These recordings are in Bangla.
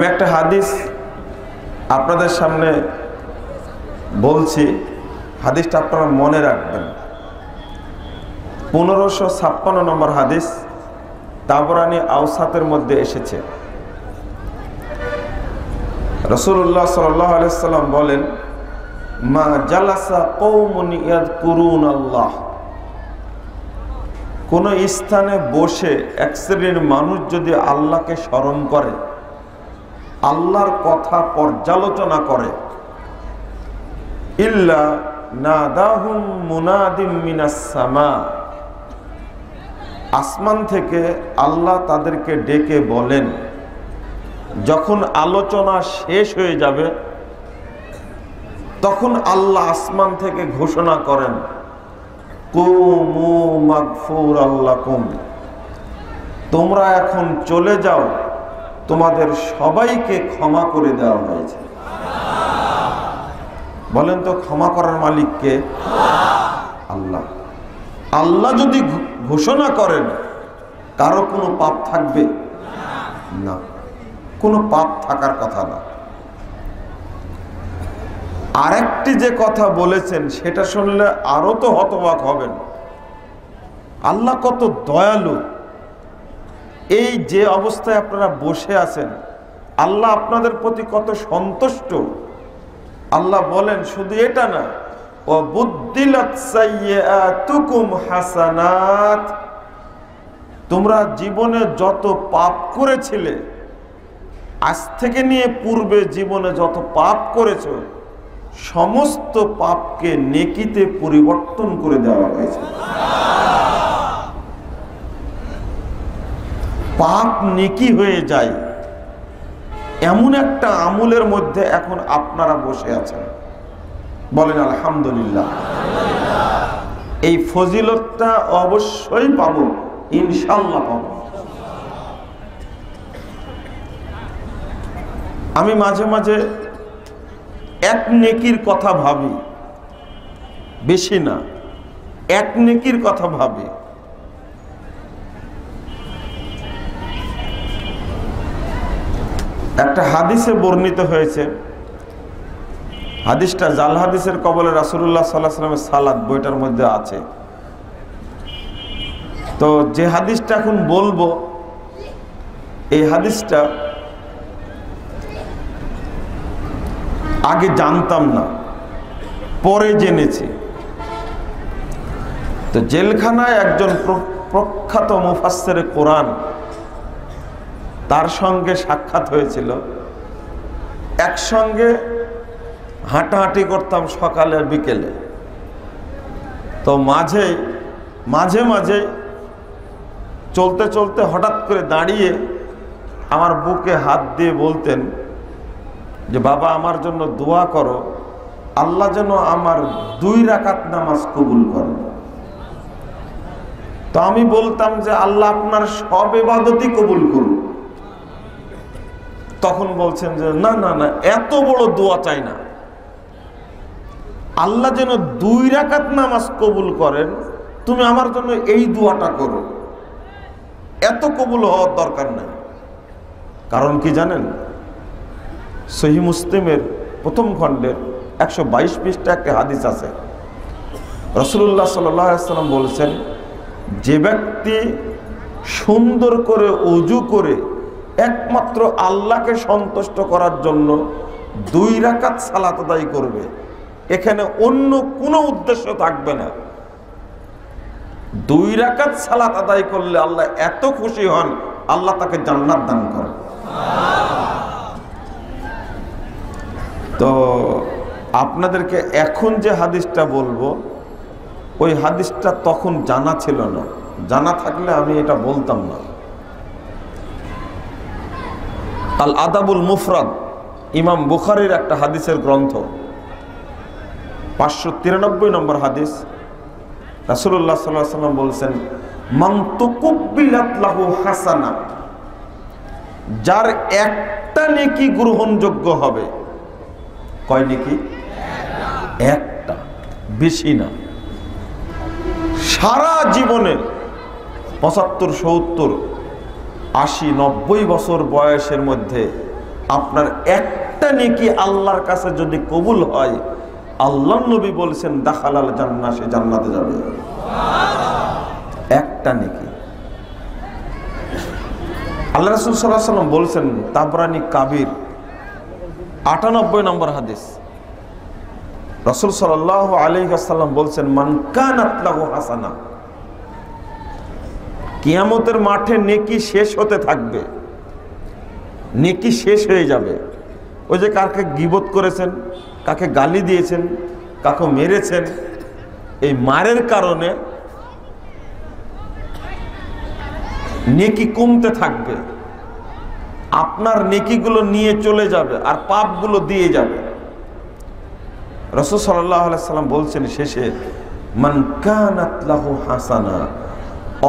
আমি একটা হাদিস আপনাদের সামনে বলছি, হাদিসটা আপনারা মনে রাখবেন। 1556 নম্বর হাদিস, তাবরানী আওসাতের মধ্যে এসেছে। রাসূলুল্লাহ সাল্লাল্লাহু আলাইহি ওয়াসাল্লাম বলেন, মা জালাসা কওমুন ইয়াযকুরুনাল্লাহ, কোন স্থানে বসে এক শ্রেণীর মানুষ যদি আল্লাহকে স্মরণ করে, আল্লাহর কথা পর্যালোচনা করে, ইল্লা নাদাহুম মুনাদিম মিনাস সামা, আসমান থেকে আল্লাহ তাদেরকে ডেকে বলেন, যখন আলোচনা শেষ হয়ে যাবে তখন আল্লাহ আসমান থেকে ঘোষণা করেন, কুমু মাগফুরাল লাকুম, তোমরা এখন চলে যাও, তোমাদের সবাইকে ক্ষমা করে দেওয়া হয়েছে। বলেন তো, ক্ষমা করার মালিক কে? আল্লাহ। আল্লাহ যদি ঘোষণা করেন, কারো কোনো পাপ থাকবে না, কোনো পাপ থাকার কথা না। আরেকটি যে কথা বলেছেন সেটা শুনলে আরো তো হতবাক হবেন। আল্লাহ কত দয়ালু। এই যে অবস্থায় আপনারা বসে আছেন, আল্লাহ আপনাদের প্রতি কত সন্তুষ্ট। আল্লাহ বলেন শুধু এটা না, ও বুদ্দিলাত সাইয়্যাতুকুম হাসানাত, তোমরা জীবনে যত পাপ করেছিলে, আজ থেকে নিয়ে পূর্বে জীবনে যত পাপ করেছো, সমস্ত পাপকে নেকিতে পরিবর্তন করে দেওয়া হয়েছে। পাপ নেকি হয়ে যায়, এমন একটা আমলের মধ্যে এখন আপনারা বসে আছেন। বলেন আলহামদুলিল্লাহ। এই ফজিলতটা অবশ্যই পাবো, ইনশাআল্লাহ পাবো। আমি মাঝে মাঝে এক নেকির কথা ভাবি, বেশি না, এক নেকির কথা ভাবি। একটা হাদিসে বর্ণিত হয়েছে, হাদিসটা জাল হাদিসের কবলে রাসূলুল্লাহ সাল্লাল্লাহু আলাইহি ওয়াসাল্লামের সালাত বইটার মধ্যে আছে। তো যে হাদিসটা এখন বলবো, এই হাদিসটা আগে জানতাম না, পরে জেনেছি। তো জেলখানায় একজন প্রখ্যাত মুফাসসিরে কোরআন, তার সঙ্গে সাক্ষাৎ হয়েছিল। একসঙ্গে হাঁটাহাঁটি করতাম সকালে আর বিকেলে। তো মাঝে মাঝে চলতে চলতে হঠাৎ করে দাঁড়িয়ে আমার বুকে হাত দিয়ে বলতেন যে, বাবা আমার জন্য দোয়া করো, আল্লাহ যেন আমার 2 রাকাত নামাজ কবুল করেন। তো আমি বলতাম যে, আল্লাহ আপনার সব ইবাদতই কবুল করুন। তখন বলছেন যে, না না না, এত বড় দোয়া চাই না, আল্লাহ যেন 2 রাকাত নামাজ কবুল করেন, তুমি আমার জন্য এই দোয়াটা করো, এত কবুল হওয়ার দরকার নাই। কারণ কি জানেন? সহিহ মুসলিমের প্রথম খণ্ডের 122 পৃষ্ঠা একটা হাদিস আছে। রাসূলুল্লাহ সাল্লাল্লাহু আলাইহি ওয়াসাল্লাম বলেছেন, যে ব্যক্তি সুন্দর করে ওযু করে একমাত্র আল্লাহকে সন্তুষ্ট করার জন্য 2 রাকাত সালাত আদায় করবে, এখানে অন্য কোনো উদ্দেশ্য থাকবে না। 2 রাকাত সালাত আদায় করলে আল্লাহ এত খুশি হন, আল্লাহ তাকে জান্নাত দান করেন। তো আপনাদেরকে এখন যে হাদিসটা বলবো, ওই হাদিসটা তখন জানা ছিল না, জানা থাকলে আমি এটা বলতাম না। আল আদাবুল মুফরাদ, ইমাম বুখারীর একটা হাদিসের গ্রন্থ, 593 নম্বর হাদিস। রাসূলুল্লাহ সাল্লাল্লাহু আলাইহি ওয়াসাল্লাম বলেছেন, মান তুকুব্বিলাত লাহু হাসানা, যার একটা নেকি গ্রহণযোগ্য হবে। কয় নেকি? একটা, বেশি না। সারা জীবনে 75, 70, 80, 90 বছর বয়সের মধ্যে আপনার একটা নেকি আল্লাহর কাছে যদি কবুল হয়, আল্লাহর নবী বলছেন দাখালাল জান্নাহ, সে জান্নাতে যাবে। একটা নেকি। আল্লাহ রাসূল সাল্লাল্লাহু আলাইহি ওয়াসাল্লাম বলছেন, তাবরানী কাবির 98 নম্বর হাদিস, রাসূল সাল্লাল্লাহু আলাইহি ওয়াসাল্লাম বলছেন, মান কানাত লাহু হাসানা, কিয়ামতের মাঠে নেকি শেষ হতে থাকবে, নেকি শেষ হয়ে যাবে। ওই যে কাকে গীবত করেছেন, কাকে গালি দিয়েছেন, কাকে মেরেছেন, এই মারের কারণে নেকি কমতে থাকবে, আপনার নেকিগুলো নিয়ে চলে যাবে আর পাপগুলো দিয়ে যাবে। রাসূল সাল্লাল্লাহু আলাইহি ওয়াসাল্লাম বলছেন শেষে, মান কানাত লাহু হাসানা,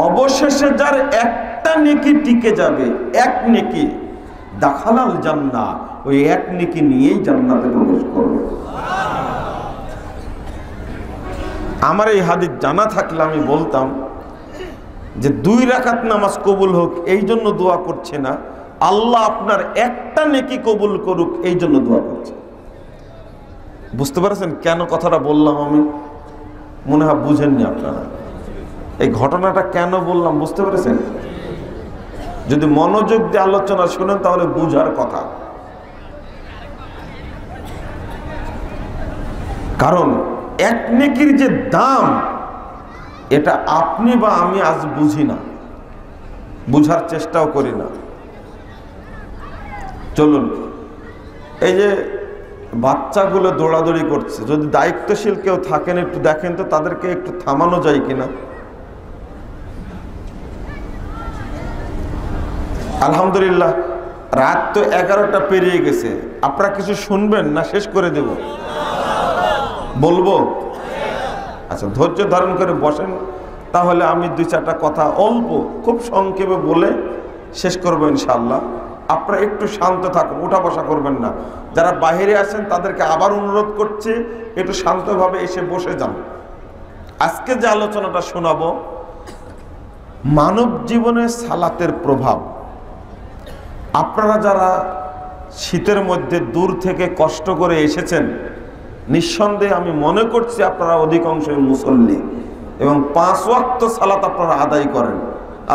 অবশেষে যার একটা নেকি টিকে যাবে, এক নেকি, দাখালাল জান্নাহ, ওই এক নেকি নিয়েই জান্নাতে প্রবেশ করবে। আমার এই হাদিস জানা থাকলে আমি বলতাম যে 2 রাকাত নামাজ কবুল হোক এই জন্য দোয়া করছে না, আল্লাহ আপনার একটা নেকি কবুল করুক এই জন্য দোয়া করছে। বুঝতে পারছেন কেন কথাটা বললাম? আমি মনে হয় বুঝেননি আপনারা। এই ঘটনাটা কেন বললাম বুঝতে পেরেছেন? যদি মনোযোগ দিয়ে আলোচনা শুনেন তাহলে বুঝার কথা। কারণ এক নেকির যে দাম, এটা আপনি বা আমি আজ বুঝি না, বুঝার চেষ্টাও করি না। চলুন, এই যে বাচ্চাগুলো দৌড়াদৌড়ি করছে, যদি দায়িত্বশীল কেউ থাকেন একটু দেখেন তো তাদেরকে একটু থামানো যায় কিনা। আলহামদুলিল্লাহ, রাত তো 11টা পেরিয়ে গেছে। আপনারা কিছু শুনবেন না শেষ করে দেব? বলবো? আচ্ছা, ধৈর্য ধারণ করে বসেন, তাহলে আমি 2-4টা কথা অল্প খুব সংক্ষেপে বলে শেষ করবো ইনশাআল্লাহ। আপনারা একটু শান্ত থাকুন, উঠা বসা করবেন না। যারা বাইরে আছেন তাদেরকে আবার অনুরোধ করছি, একটু শান্তভাবে এসে বসে যান। আজকে যে আলোচনাটা শোনাবো, মানব জীবনে সালাতের প্রভাব। আপনারা যারা শীতের মধ্যে দূর থেকে কষ্ট করে এসেছেন, নিঃসন্দেহে আমি মনে করছি আপনারা অধিকাংশই মুসল্লি এবং 5 ওয়াক্ত সালাত আপনারা আদায় করেন।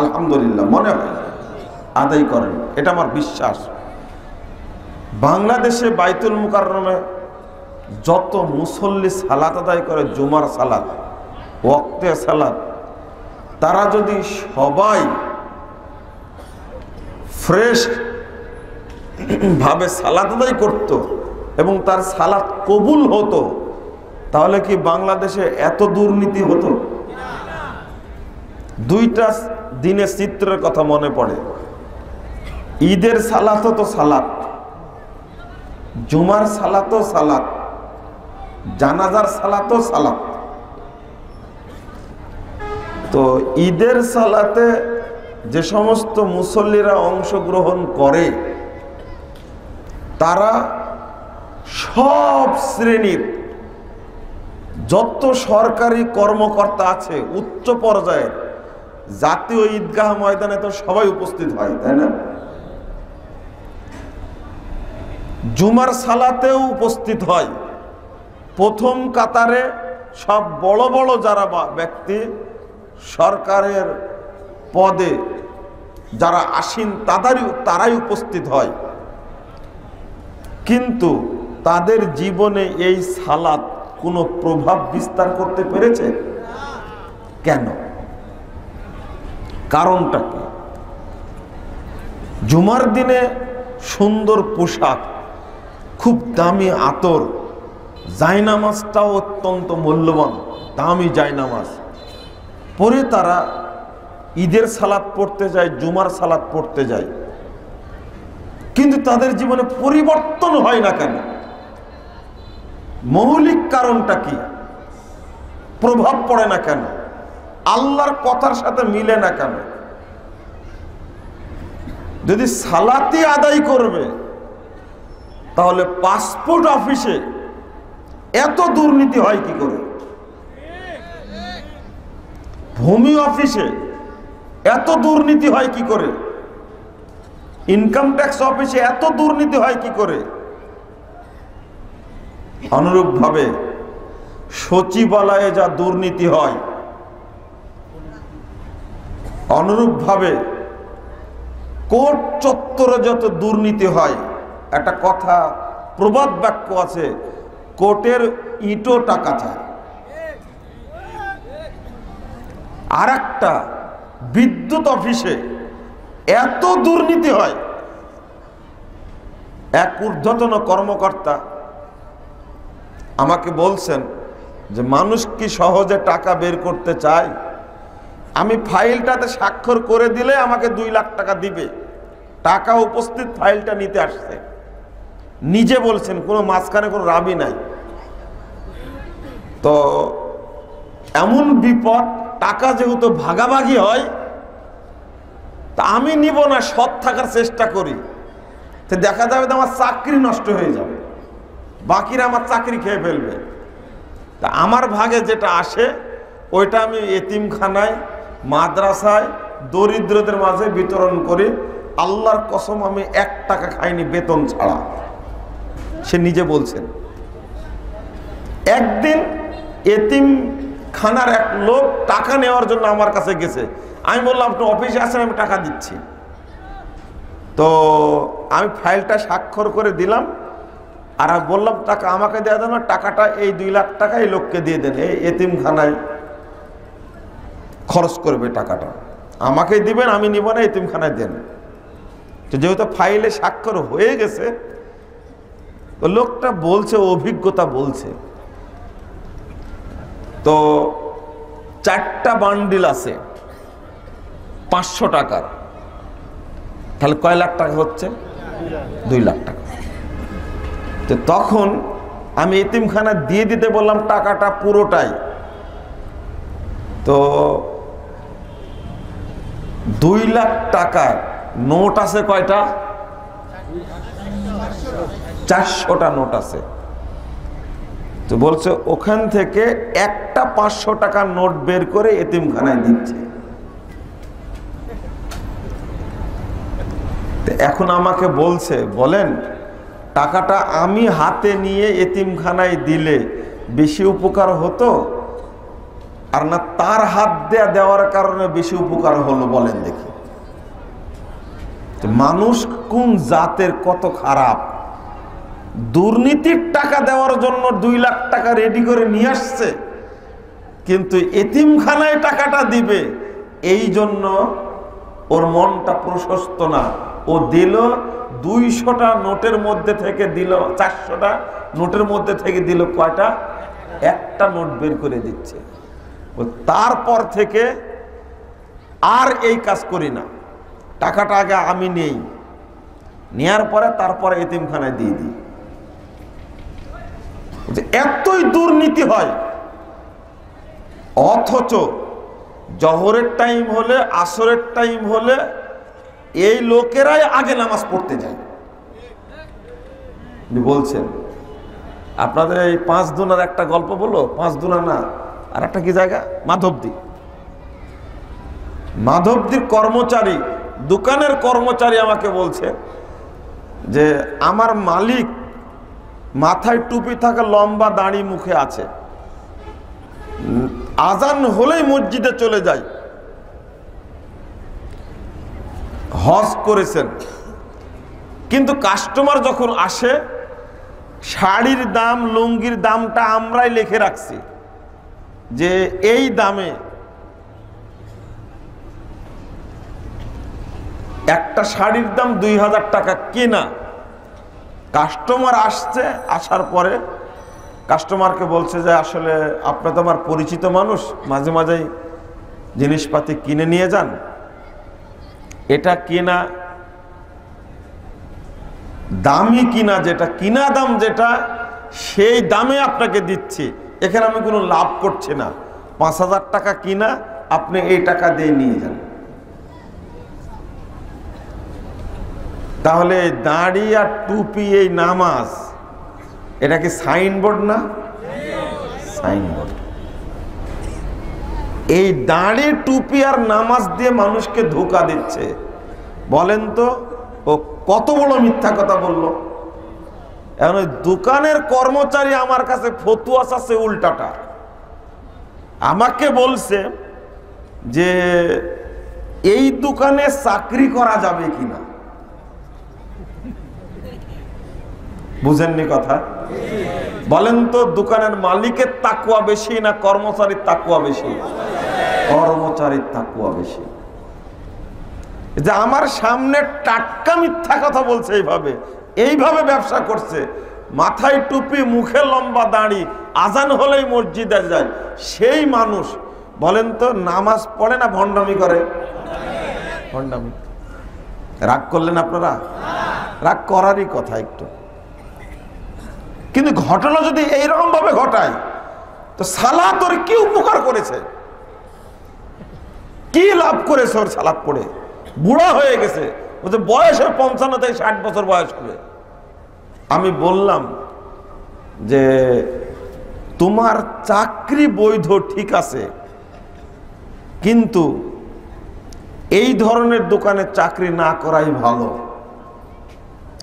আলহামদুলিল্লাহ, মনে হয় আদায় করেন, এটা আমার বিশ্বাস। বাংলাদেশে বাইতুল মুকাররমে যত মুসল্লি সালাত আদায় করে, জুমার সালাত, ওয়াক্তে সালাত, তারা যদি সবাই ফ্রেশ ভাবে সালাত আদায় করত এবং তার সালাত কবুল হতো, তাহলে কি বাংলাদেশে এত দুর্নীতি হতো? 2টা দিনের চিত্রের কথা মনে পড়ে। ঈদের সালাতও তো সালাত, জুমার সালাতও সালাত, জানাজার সালাতও সালাত। তো ঈদের সালাতে যে সমস্ত মুসল্লিরা অংশগ্রহণ করে, তারা সব শ্রেণীর যত সরকারি কর্মকর্তা আছে উচ্চ পর্যায়ের, জাতীয় ঈদগাহ ময়দানে তো সবাই উপস্থিত হয়, তাই না? জুমার সালাতেও উপস্থিত হয়। প্রথম কাতারে সব বড় বড় যারা ব্যক্তি সরকারের পদে যারা আসীন তারাই উপস্থিত হয়। কিন্তু তাদের জীবনে এই সালাত কোনো প্রভাব বিস্তার করতে পেরেছে? কেন? কারণটা কি? জুমার দিনে সুন্দর পোশাক, খুব দামি আতর, জায়নামাজটাও অত্যন্ত মূল্যবান, দামি জায়নামাজ পরে তারা ঈদের সালাত পড়তে যায়, জুমার সালাত পড়তে যায়। কিন্তু তাদের জীবনে পরিবর্তন হয় না কেন? মৌলিক কারণটা কি? প্রভাব পড়ে না কেন? আল্লাহর কথার সাথে মিলে না কেন? যদি সালাতি আদায় করবে, তাহলে পাসপোর্ট অফিসে এত দুর্নীতি হয় কি করে? ভূমি অফিসে এত দুর্নীতি হয় কি করে? ইনকাম ট্যাক্স অফিসে এত দুর্নীতি হয় কি করে? অনুরূপভাবে সচিবালয়ে যা দুর্নীতি হয়, অনুরূপভাবে কোর্ট চত্বরে যত দুর্নীতি হয়। একটা কথা, প্রবাদ বাক্য আছে, কোর্টের ইটও টাকা চায়। আর একটা, বিদ্যুৎ অফিসে এত দুর্নীতি হয়। এক ঊর্ধ্বতন কর্মকর্তা আমাকে বলছেন যে মানুষ কি সহজে টাকা বের করতে চায়? আমি ফাইলটাতে স্বাক্ষর করে দিলে আমাকে 2 লাখ টাকা দিবে। টাকা উপস্থিত, ফাইলটা নিতে আসছে, নিজে বলছেন, কোনো মাঝখানে কোনো রাবি নাই। তো এমন বিপদ, টাকা যেহেতু ভাগাভাগি হয়, তা আমি নিব না, সৎ থাকার চেষ্টা করি। তো দেখা যাবে আমার চাকরি নষ্ট হয়ে যাবে, বাকিরা আমার চাকরি খেয়ে ফেলবে। তা আমার ভাগে যেটা আসে ওইটা আমি এতিমখানায়, মাদ্রাসায়, দরিদ্রদের মাঝে বিতরণ করি। আল্লাহর কসম আমি 1 টাকা খাইনি বেতন ছাড়া। সে নিজে বলছেন। একদিন এতিমখানার এক লোক টাকা নেওয়ার জন্য আমার কাছে গেছে। আমি বললাম, আপনি অফিসে আসেন, আমি টাকা দিচ্ছি। তো আমি ফাইলটা স্বাক্ষর করে দিলাম, আর বললাম টাকা আমাকে দেওয়া দেন না, টাকাটা এই 2 লাখ টাকা এই লোককে দিয়ে দেন, এই এতিমখানায় খরচ করবে, টাকাটা আমাকে দিবেন, আমি নিব না, এতিমখানায় দেন। তো যেহেতু ফাইলে স্বাক্ষর হয়ে গেছে, তো লোকটা বলছে, অভিজ্ঞতা বলছে, তো 4টা বান্ডিল আছে 500 টাকার, তাহলে কয় লাখ টাকা হচ্ছে? 2 লাখ টাকা। তো তখন আমি এতিমখানা দিয়ে দিতে বললাম টাকাটা পুরোটাই। তো 2 লাখ টাকার নোট আছে কয়টা? 400টা নোট আছে। তো বলছে ওখান থেকে একটা 500 টাকার নোট বের করে এতিমখানায় দিচ্ছে। এখন আমাকে বলছে, বলেন টাকাটা আমি হাতে নিয়ে এতিমখানায় দিলে বেশি উপকার হতো, আর না তার হাত দেওয়ার কারণে বেশি উপকার হলো? বলেন দেখি। মানুষ কোন জাতের, কত খারাপ! দুর্নীতির টাকা দেওয়ার জন্য 2 লাখ টাকা রেডি করে নিয়ে আসছে, কিন্তু এতিমখানায় টাকাটা দিবে এই জন্য ওর মনটা প্রশস্ত না। ও দিল 200টা নোটের মধ্যে থেকে দিল, 400টা নোটের মধ্যে থেকে দিল কয়টা? একটা নোট বের করে দিচ্ছে। তারপর থেকে আর এই কাজ করি না, টাকাটা আগে আমি নেই, নেয়ার পরে তারপরে এতিমখানায় দিয়ে দিই। এতই দুর্নীতি হয়। অথচ জোহরের টাইম হলে, আসরের টাইম হলে এই লোকেরাই আগে নামাজ পড়তে যায়। বলছেন আপনাদের এই 5 দুনার একটা গল্প বলো। 5 দুনা না, আর একটা কি জায়গা, মাধবদী। মাধবদীর কর্মচারী, দোকানের কর্মচারী আমাকে বলছে যে আমার মালিক মাথায় টুপি থাকা, লম্বা দাড়ি, মুখে আছে, আজান হলেই মসজিদে চলে যায়। হজ করেছেন, কিন্তু কাস্টমার যখন আসে, শাড়ির দাম, লুঙ্গির দামটা আমরাই লিখে রাখছি যে এই দামে। একটা শাড়ির দাম 2000 টাকা কেনা। কাস্টমার আসছে, আসার পরে কাস্টমারকে বলছে যে আসলে আপনি তো আমার পরিচিত মানুষ, মাঝে মাঝেই জিনিসপাতি কিনে নিয়ে যান, এটা কেনা দামি কিনা, যেটা কিনা দাম যেটা, সেই দামে আপনাকে দিচ্ছি, এখানে আমি কোনো লাভ করছি না। 5000 টাকা কিনা, আপনি এই টাকা দিয়ে নিয়ে যান। তাহলে দাড়ি আর টুপি, এই নামাজ, এটা কি সাইনবোর্ড না? সাইনবোর্ড। এই দাড়ি, টুপি আর নামাজ দিয়ে মানুষকে ধোঁকা দিচ্ছে। বলেন তো ও কত বড় মিথ্যা কথা বলল। এখন ওই দোকানের কর্মচারী আমার কাছে ফতুয়া চাচ্ছে উল্টাটা, আমাকে বলছে যে এই দোকানে চাকরি করা যাবে কিনা। বুঝেননি কথা? বলেন তো, দোকানের মালিকের তাকওয়া বেশি না কর্মচারীর তাকওয়া বেশি? কর্মচারীর তাকওয়া বেশি। যে আমার সামনে টাটকা মিথ্যা কথা বলছে, এইভাবে ব্যবসা করছে, মাথায় টুপি, মুখে লম্বা দাড়ি, আজান হলেই মসজিদে যায়, সেই মানুষ বলেন তো নামাজ পড়ে না ভণ্ডামি করে? ভণ্ডামি। রাগ করলেন আপনারা? রাগ করারই কথা একটু। কিন্তু ঘটনা যদি এইরকম ভাবে ঘটায়, তো সালাত ওর কি উপকার করেছে, কি লাভ করেছে ওর সালাত পড়ে? বুড়া হয়ে গেছে, ও যে বয়সের 55 থেকে 60 বছর বয়স করে। আমি বললাম যে তোমার চাকরি বৈধ ঠিক আছে, কিন্তু এই ধরনের দোকানে চাকরি না করাই ভালো।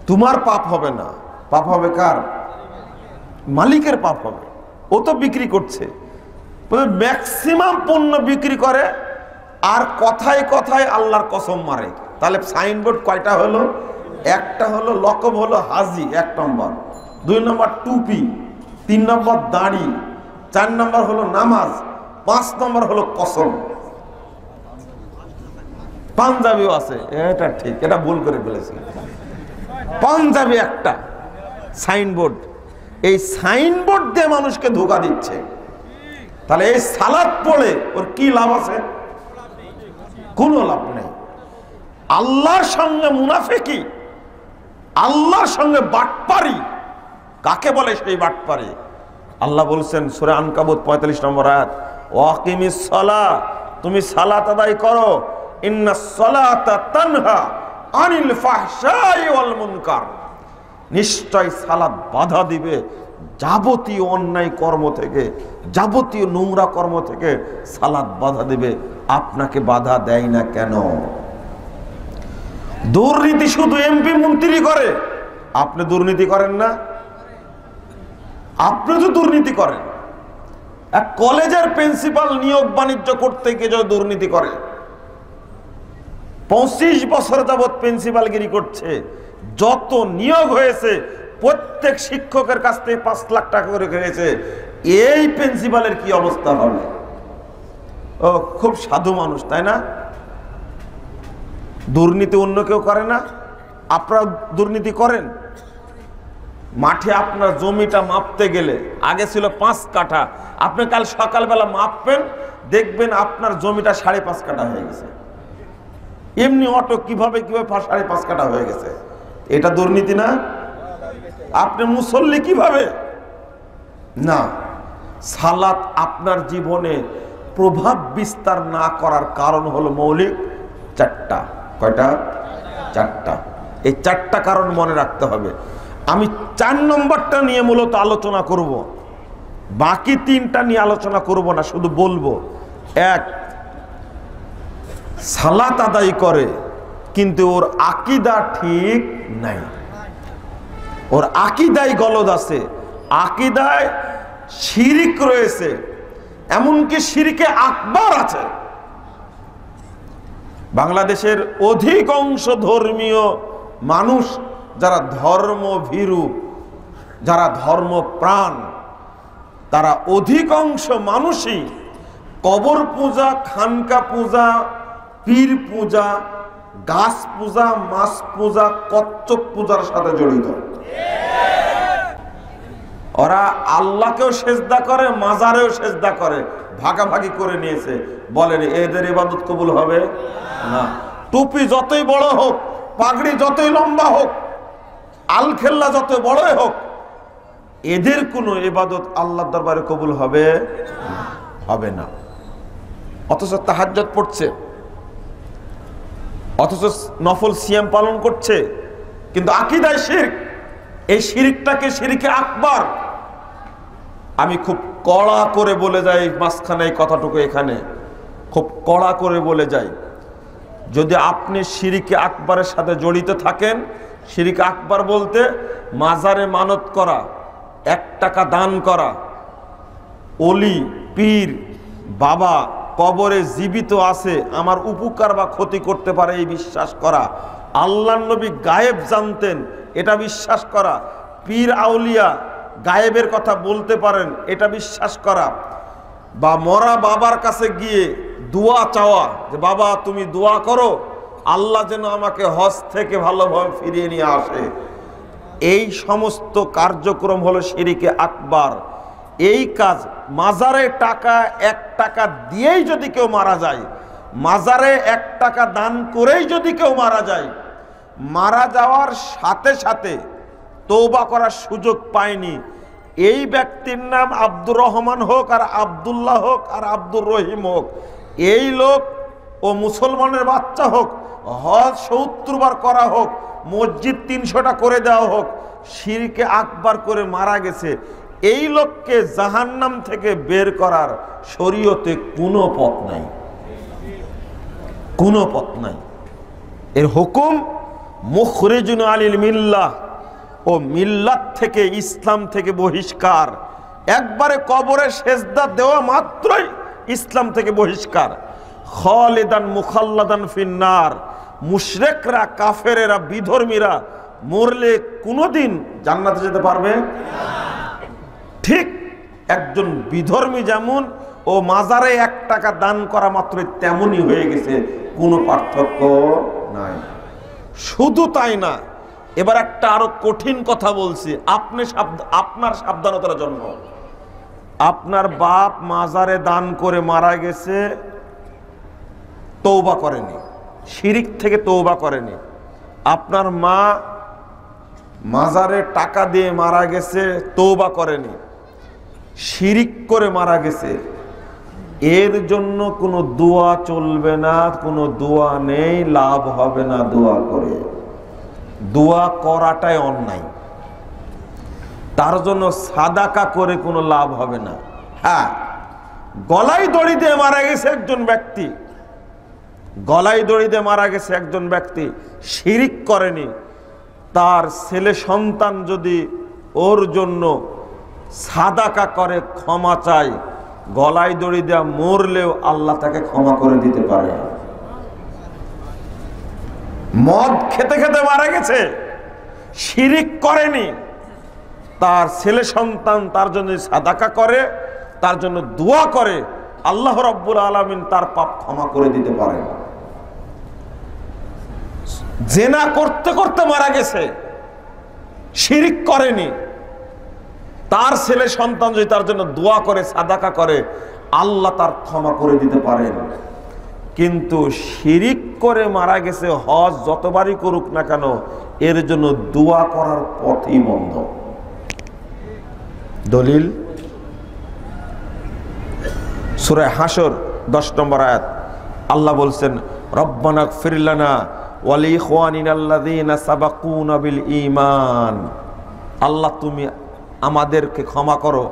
তোমার পাপ হবে না, পাপ হবে কার? মালিকের পাপ হবে। ও তো বিক্রি করছে, ম্যাক্সিমাম পণ্য বিক্রি করে, আর কথায় কথায় আল্লাহর কসম মারে। তাহলে সাইনবোর্ড কয়টা হলো? একটা হলো লকব, হলো হাজি 1 নম্বর, 2 নম্বর টুপি, 3 নম্বর দাড়ি, 4 নম্বর হলো নামাজ, 5 নম্বর হলো কসম। পাঞ্জাবিও আছে, এটা ঠিক, এটা ভুল করে ফেলেছি। পাঞ্জাবি একটা সাইনবোর্ড, এই সাইনবোর্ড দিয়ে মানুষকে ধোঁকা দিচ্ছে। তাহলে এই সালাত পড়ে ওর কি লাভ আছে? কোনো লাভ নেই। আল্লাহর সঙ্গে মুনাফিকি, আল্লাহর সঙ্গে বাটপারি কাকে বলে? সেই বাটপারি আল্লাহ বলছেন সূরা আনকাবুত 45 নম্বর আয়াত, ওয়াকিমিস সালাহ, তুমি সালাত আদায় করো, ইন্নাস সালাতা তানহা আনিল ফাহশাই ওয়াল মুনকার, নিশ্চয় সালাত বাধা দিবে যাবতীয় অন্যায় কর্ম থেকে, যাবতীয় নোংরা কর্ম থেকে সালাত বাধা দিবে। আপনাকে বাধা দেয় না কেন? দুর্নীতি শুধু এমপি মন্ত্রী করে, আপনি দুর্নীতি করেন না? আপনি তো দুর্নীতি করেন। এক কলেজের প্রিন্সিপাল নিয়োগ বাণিজ্য করতে গিয়ে যদি দুর্নীতি করে, 25 বছর যাবৎ প্রিন্সিপালগিরি করছে, যত নিয়োগ হয়েছে প্রত্যেক শিক্ষকের কাছ থেকে 5 লাখ টাকা করে খেয়েছে, এই প্রিন্সিপালের কি অবস্থা হবে? ও খুব সাধু মানুষ, তাই না? দুর্নীতি অন্য কেউ করে না, আপনারা দুর্নীতি করেন। মাঠে আপনার জমিটা মাপতে গেলে আগে ছিল 5 কাঠা, আপনি কাল সকালবেলা মাপবেন, দেখবেন আপনার জমিটা 5.5 কাঠা হয়ে গেছে। এমনি অটো কিভাবে 5.5 কাঠা হয়ে গেছে, এটা দুর্নীতি না? আপনি মুসল্লি কিভাবে না? সালাত আপনার জীবনে প্রভাব বিস্তার না করার কারণ হলো মৌলিক 4টা। কয়টা? 4টা। এই 4টা কারণ মনে রাখতে হবে। আমি 4 নম্বরটা নিয়ে মূলত আলোচনা করব, বাকি 3টা নিয়ে আলোচনা করব না, শুধু বলবো। 1, সালাত আদায় করে কিন্তু ওর আকীদা ঠিক নাই, ওর আকীদায় গলদ আছে, আকীদায় শিরিক রয়েছে, এমনকি শিরকে আকবার আছে। বাংলাদেশের অধিকাংশ ধর্মীয় মানুষ যারা ধর্মভীরু, যারা ধর্মপ্রাণ, তারা অধিকাংশ মানুষই কবর পূজা, খানকা পূজা, পীর পূজা, গাছ পূজা, মাছ পূজা, কচ্ছপ পূজার সাথে জড়িত। ওরা আল্লাহকেও সেজদা করে, মাজারেও সেজদা করে, ভাগাভাগি করে নিয়েছে। বলেন এদের ইবাদত কবুল হবে না। টুপি যতই বড় হোক, পাগড়ি যতই লম্বা হোক, আলখেল্লা যত বড়ই হোক, এদের কোনো ইবাদত আল্লাহর দরবারে কবুল হবে হবে না। অথচ তাহাজ্জুদ পড়ছে, অথচ নফল সিয়াম পালন করছে, কিন্তু আকীদায় শিরক। এই শিরকটাকে শিরকে আকবার। আমি খুব কড়া করে বলে যাই, মাঝখানে এই কথাটুকু এখানে খুব কড়া করে বলে যাই, যদি আপনি শিরিকে আকবরের সাথে জড়িত থাকেন, শিরিক আকবর বলতে মাজারে মানত করা, 1 টাকা দান করা, অলি পীর বাবা কবরে জীবিত আছে, আমার উপকার বা ক্ষতি করতে পারে এই বিশ্বাস করা, আল্লাহর নবী গায়েব জানতেন এটা বিশ্বাস করা, পীর আউলিয়া গায়েবের কথা বলতে পারেন এটা বিশ্বাস করা, বা মরা বাবার কাছে গিয়ে দোয়া চাওয়া যে বাবা তুমি দোয়া করো আল্লাহ যেন আমাকে হজ থেকে ভালোভাবে ফিরিয়ে নিয়ে আসে, এই সমস্ত কার্যক্রম হলো শিরিকে আকবার। এই কাজ মাজারে টাকা 1 টাকা দিয়েই যদি কেউ মারা যায়, মাজারে 1 টাকা দান করেই যদি কেউ মারা যায়, মারা যাওয়ার সাথে সাথে তওবা করার সুযোগ পায়নি, এই ব্যক্তির নাম আব্দুর রহমান হোক আর আব্দুল্লাহ হোক আর আব্দুর রহিম হোক, এই লোক ও মুসলমানের বাচ্চা হোক, হজ 70 বার করা হোক, মসজিদ 300টা করে দেওয়া হোক, শিরকে আকবার করে মারা গেছে, এই লোককে জাহান্নাম থেকে বের করার শরীয়তে কোনো পথ নাই, কোনো পথ নাই। এর হুকুম মুখরিজুন আনিল মিল্লাহ, ও মিল্লাত থেকে ইসলাম থেকে বহিষ্কার, একবারে কবরে সেজদা দেওয়া মাত্রই ইসলাম থেকে বহিষ্কার। খালিদান মুখাল্লাদান ফিন্নার, মুশরিকরা কাফেরেরা বিধর্মীরা মরলে কোনোদিন জান্নাতে যেতে পারবে না। ঠিক একজন বিধর্মী যেমন ও মাজারে 1 টাকা দান করা মাত্রই তেমনই হয়ে গেছে, কোনো পার্থক্য নাই। শুধু তাই না, এবার একটা আরো কঠিন কথা বলছি, আপনার সাবধানতার জন্য। আপনার বাপ মাজারে দান করে মারা গেছে, তওবা করেনি, শিরিক থেকে তওবা করেনি। আপনার মা মাজারে টাকা দিয়ে মারা গেছে, তওবা করেনি, শিরিক করে মারা গেছে, এর জন্য কোনো দোয়া চলবে না, কোনো দোয়া নেই, লাভ হবে না দোয়া করে। দোয়া করাটাই অন্যায়, তার জন্য সাদাকা করে কোনো লাভ হবে না। হ্যাঁ, গলায় দড়ি দিয়ে মারা গেছে একজন ব্যক্তি, গলায় দড়ি দিয়ে মারা গেছে একজন ব্যক্তি, শিরিক করেনি, তার ছেলে সন্তান যদি ওর জন্য সাদাকা করে ক্ষমা চায়, গলায় দড়ি দেওয়া মরলেও আল্লাহ তাকে ক্ষমা করে দিতে পারে। মদ খেতে খেতে মারা গেছে, শিরিক করেনি, তার ছেলে সন্তান তার জন্য সাদাকা করে, তার জন্য দোয়া করে, আল্লাহ রাব্বুল আলামিন তার পাপ ক্ষমা করে দিতে পারে। জিনা করতে করতে মারা গেছে, শিরিক করেনি, তার ছেলে সন্তান যদি তার জন্য দোয়া করে সাদাকা করে, আল্লাহ তার ক্ষমা করে দিতে পারেন। কিন্তু শিরিক করে মারা গেছে, হজ যতবারই করুক না কেন এর জন্য দোয়া করার পথই বন্ধ। দলিল সূরা হাসর 10 নম্বর আয়াত, আল্লাহ বলছেন রব্বানা গফির লানা ওয়া লিইখওয়ানিনাল্লাযীনা সাবাকুনা বিল ঈমান, আল্লাহ তুমি আমাদেরকে ক্ষমা করো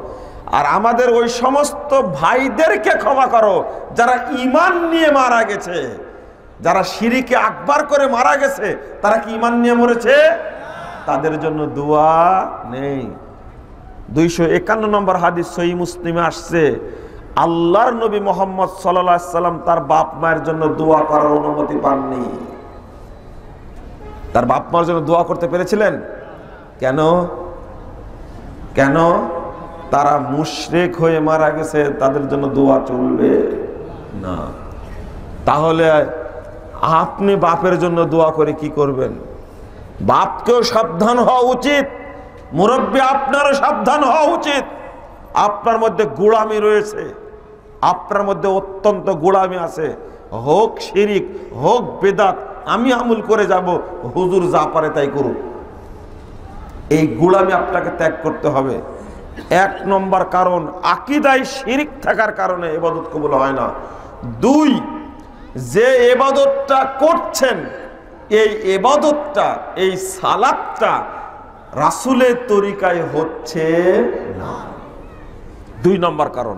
আর আমাদের ওই সমস্ত ভাইদেরকে ক্ষমা করো যারা ঈমান নিয়ে মারা গেছে। যারা শিরিকে আকবার করে মারা গেছে তারা কি ঈমান নিয়ে মরেছে? তাদের জন্য দোয়া নেই। 251 নম্বর হাদিস সহিহ মুসলিমে আসছে, আল্লাহর নবী মুহাম্মদ সাল্লাল্লাহু আলাইহি সাল্লাম তার বাপ মায়ের জন্য দোয়া করার অনুমতি পাননি। তার বাপ মার জন্য দোয়া করতে পেরেছিলেন? কেন? কেন? তারা মুশরিক হয়ে মারা গেছে, তাদের জন্য দোয়া চলবে না। তাহলে আপনি বাপের জন্য দোয়া করে কি করবেন? বাপকেও সাবধান হওয়া উচিত, মুরব্বী আপনারও সাবধান হওয়া উচিত। আপনার মধ্যে গোলামি রয়েছে, আপনার মধ্যে অত্যন্ত গোলামি আছে, হোক শিরিক হোক বেদাত, আমি আমল করে যাব, হুজুর যা পারে তাই করুক। এই গোলামি আপনাকে ত্যাগ করতে হবে। 1 নম্বর কারণ, আকীদায় শিরিক থাকার কারণে ইবাদত কবুল হয় না। 2, যে ইবাদতটা করছেন এই ইবাদতটা, এই সালাতটা রাসূলের তরিকায় হচ্ছে না। 2 নম্বর কারণ,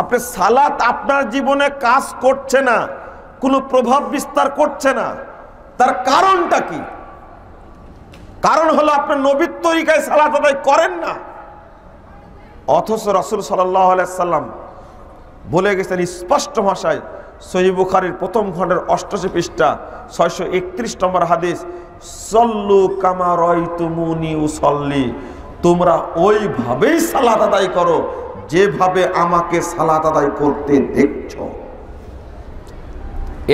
আপনি সালাত আপনার জীবনে কাজ করছে না, কোনো প্রভাব বিস্তার করছে না। তার কারণটা কি? কারণ হলো আপনার নবীর তরিকায় সালাত আদায় করেন না। অথচ রাসূল সাল্লাল্লাহু আলাইহি সাল্লাম বলে গেছেন স্পষ্ট ভাষায়, সহিহ বুখারীর প্রথম খণ্ডের 88 পৃষ্ঠা 631 নম্বর হাদিস, সল্লু কামা রাআইতুমুনি উসাল্লি, তোমরা ওইভাবেই সালাত আদায় করো যেভাবে আমাকে সালাত আদায় করতে দেখছো।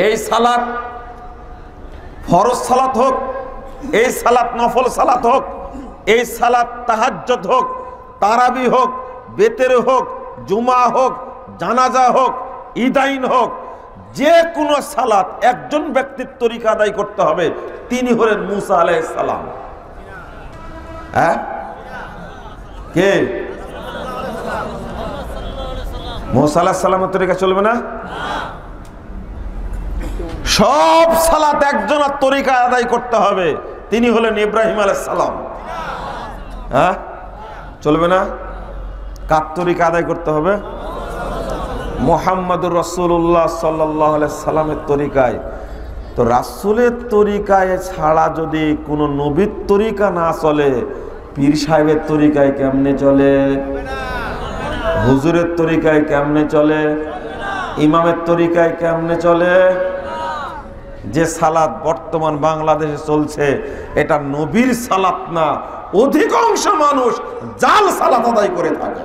এই সালাত ফরজ সালাত হোক, এই সালাত নফল সালাত হোক, এই সালাত তাহাজ্জুদ হোক, তারাবি হোক, বেতের হোক, জুমা হোক, জানাজা হোক, ঈদাইন হোক, যে কোনো সালাত একজন ব্যক্তির তরিকা আদায় করতে হবে। তিনি হলেন মুসা আলাইহিস সালাম। হ্যাঁ, কে? মুসা আলাইহিস সালামের তরিকা চলবে না? সব সালাত একজনের তরিকা আদায় করতে হবে। তিনি হলেন ইব্রাহিম আলাইহিস সালাম। হ্যাঁ, চলবে না? কার তরিকা আদায় করতে হবে? মুহাম্মদুর রাসূলুল্লাহ সাল্লাল্লাহু আলাইহি সাল্লামের তরিকায়। তো রাসূলের তরিকায় ছাড়া যদি কোনো নবীর তরিকা না চলে, পীর সাহেবের তরিকায় কেমনে চলে? হুজুরের তরিকায় কেমনে চলে? ইমামের তরিকায় কেমনে চলে? যে সালাত বর্তমান বাংলাদেশে চলছে, এটা নবীর সালাত না। অধিকাংশ মানুষ জাল সালাত আদায় করে থাকে,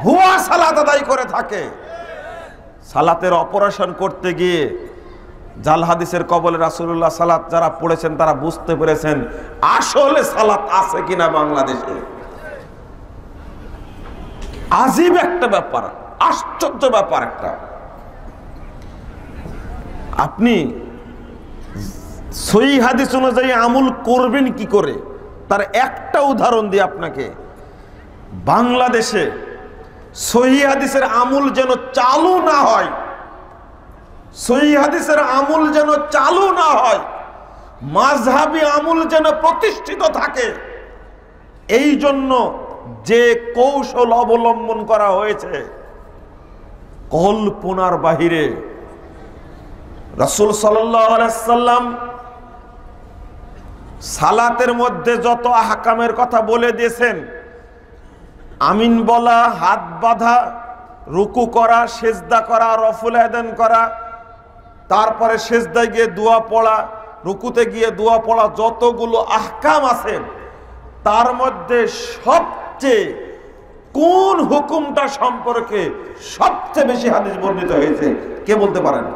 ভুয়া সালাত আদায় করে থাকে। সালাতের অপারেশন করতে গিয়ে জাল হাদিসের কবলে রাসূলুল্লাহ সালাত যারা পড়েছেন তারা বুঝতে পেরেছেন আসলে সালাত আছে কিনা বাংলাদেশে। আজীব একটা ব্যাপার, আশ্চর্য ব্যাপার একটা। আপনি সহিহ হাদিস অনুযায়ী আমল করবেন কি করে, তার একটা উদাহরণ দিই আপনাকে। বাংলাদেশে সহিহ হাদিসের আমল যেন চালু না হয়, সহিহ হাদিসের আমল যেন চালু না হয়, মাযহাবী আমল যেন প্রতিষ্ঠিত থাকে, এই জন্য যে কৌশল অবলম্বন করা হয়েছে কল্পনার বাহিরে। রাসূল সাল্লাল্লাহু আলাইহি সাল্লাম সালাতের মধ্যে যত আহকামের কথা বলে দিয়েছেন, আমিন বলা, হাত বাঁধা, রুকু করা, সেজদা করা, রফুল আদান করা, তারপরে সেজদায় গিয়ে দোয়া পড়া, রুকুতে গিয়ে দোয়া পড়া, যতগুলো আহকাম আছে তার মধ্যে সবচেয়ে কোন হুকুমটা সম্পর্কে সবচেয়ে বেশি হাদিস বর্ণিত হয়েছে কে বলতে পারেন?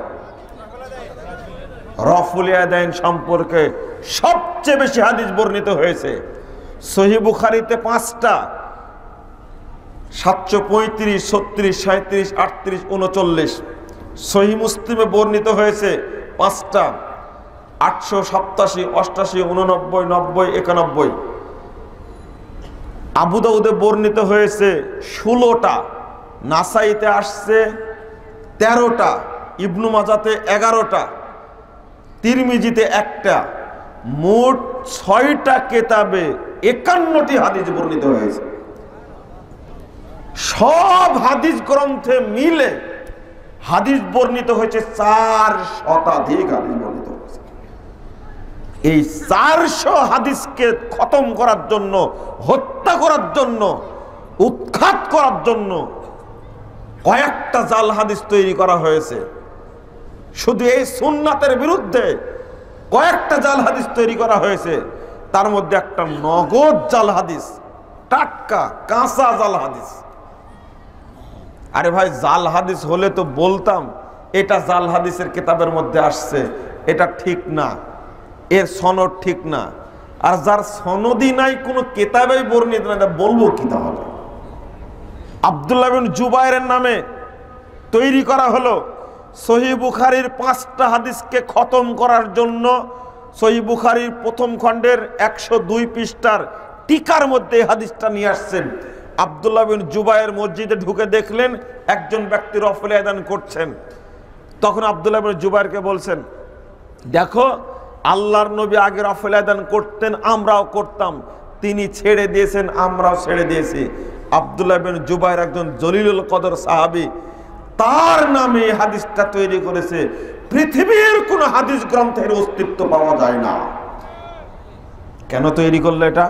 রফুল আদান সম্পর্কে সবচেয়ে বেশি হাদিস বর্ণিত হয়েছে। সহিহ বুখারীতে 5টা, 735, 36, 37, 38, 39। সহিহ মুসলিমে বর্ণিত হয়েছে 5টা, 887, 88, 89, 90, 91। আবু দাউদে বর্ণিত হয়েছে 16টা, নাসাইতে আসছে 13টা, ইবনু মাজাতে 11টা, তিরমিজিতে 1টা, মোট 6টা কেতাবে 51টি হাদিস বর্ণিত হয়েছে। সব হাদিস গ্রন্থে মিলে হাদিস বর্ণিত হয়েছে 4 শতাধিক হাদিস বর্ণিত হয়েছে। এই 400 হাদিসকে খতম করার জন্য, হত্যা করার জন্য, উৎখাত করার জন্য কয়েকটা জাল হাদিস তৈরি করা হয়েছে। শুধু এই সুন্নাতের বিরুদ্ধে কয়েকটা জাল হাদিস তৈরি করা হয়েছে। তার মধ্যে একটা নগদ জাল হাদিস, টাটকা কাঁচা জাল হাদিস। আরে ভাই, জাল হাদিস হলে তো বলতাম এটা জাল হাদিসের কিতাবের মধ্যে আসছে, এটা ঠিক না, এর সনদ ঠিক না। আর যার সনদই নাই, কোনো কিতাবেই বর্ণিত না, বলবো কি তাহলে? আব্দুল্লাহ বিন জুবাইরের নামে তৈরি করা হলো সহিহ বুখারীর 5টা হাদিসকে খতম করার জন্য। সহিহ বুখারীর প্রথম খণ্ডের 102 পৃষ্ঠার টিকার মধ্যে হাদিসটা নিয়ে আসছেন। আব্দুল্লাহ বিন জুবাইর মসজিদে ঢুকে দেখলেন একজন ব্যক্তি রফুল আদান করছেন। তখন আব্দুল্লাহ বিন জুবাইরকে বলছেন, দেখো আল্লাহর নবী আগে রফুল আদান করতেন, আমরাও করতাম, তিনি ছেড়ে দিয়েছেন, আমরাও ছেড়ে দিয়েছি। আব্দুল্লাহ বিন জুবাইর একজন জলিলুল কদর সাহাবী, তার নামে হাদিসটা তৈরি করেছে। পৃথিবীর কোন হাদিস গ্রন্থের অস্তিত্ব পাওয়া যায় না। কেন তৈরি করলো এটা?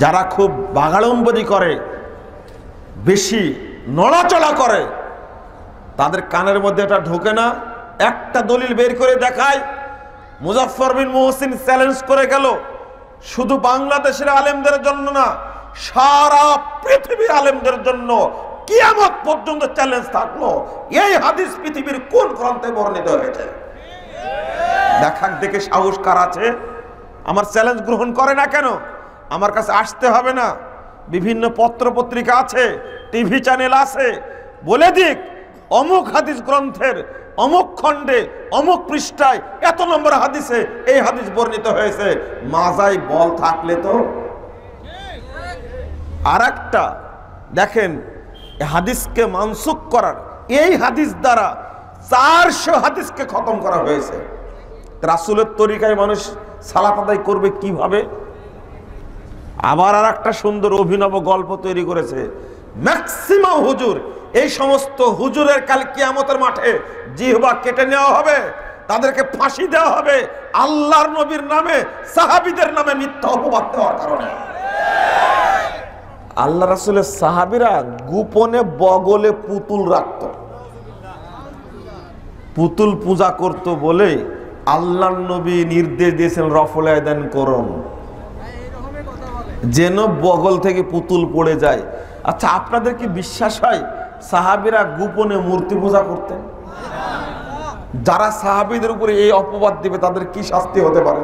যারা খুব বাগাড়ম্বরী করে, বেশি নড়াচড়া করে, তাদের কানের মধ্যে এটা ঢোকে না। একটা দলিল বের করে দেখায়, মুজাফফর বিন মুহসিন চ্যালেঞ্জ করে গেল, শুধু বাংলাদেশের আলেমদের জন্য না, সারা পৃথিবীর আলেমদের জন্য কিয়ামত পর্যন্ত চ্যালেঞ্জ থাকলো, এই হাদিস পৃথিবীর কোন গ্রন্থে বর্ণিত হয়েছে? দেখাক দেখে সাহস কার আছে? আমার চ্যালেঞ্জ গ্রহণ করে না কেন? আমার কাছে আসতে হবে না, বিভিন্ন পত্র পত্রিকা আছে, টিভি চ্যানেল আছে, বলে দিক অমুক হাদিস গ্রন্থের অমুক খণ্ডে অমুক পৃষ্ঠায় এত নম্বর হাদিসে এই হাদিস বর্ণিত হয়েছে। মাজায় বল থাকলে তো। আর একটা দেখেন, হাদিসকে মানসুখ করার, এই হাদিস দ্বারা 400 হাদিসকে খতম করা হয়েছে। রাসূলের তরিকায় মানুষ সালাত আদায় করবে কিভাবে? আবার আর একটা সুন্দর অভিনব গল্প তৈরি করেছে। ম্যাক্সিমাম হুজুর, এই সমস্ত হুজুরের কাল কিয়ামতের মাঠে জিহ্বা কেটে নেওয়া হবে, তাদেরকে ফাঁসি দেওয়া হবে আল্লাহর নবীর নামে, সাহাবীদের নামে মিথ্যা অপবাদ দেওয়ার কারণে। আল্লাহ রাসূলের সাহাবীরা গোপনে বগলে পুতুল রাখত, পুতুল পূজা করত বলে আল্লাহর নবী নির্দেশ দিয়েছেন রফল আয়দান করুন, যেন বগল থেকে পুতুল পড়ে যায়। আচ্ছা, আপনাদের কি বিশ্বাস হয় সাহাবীরা গোপনে মূর্তি পূজা করতেন? যারা সাহাবীদের উপরে এই অপবাদ দিবে তাদের কি শাস্তি হতে পারে?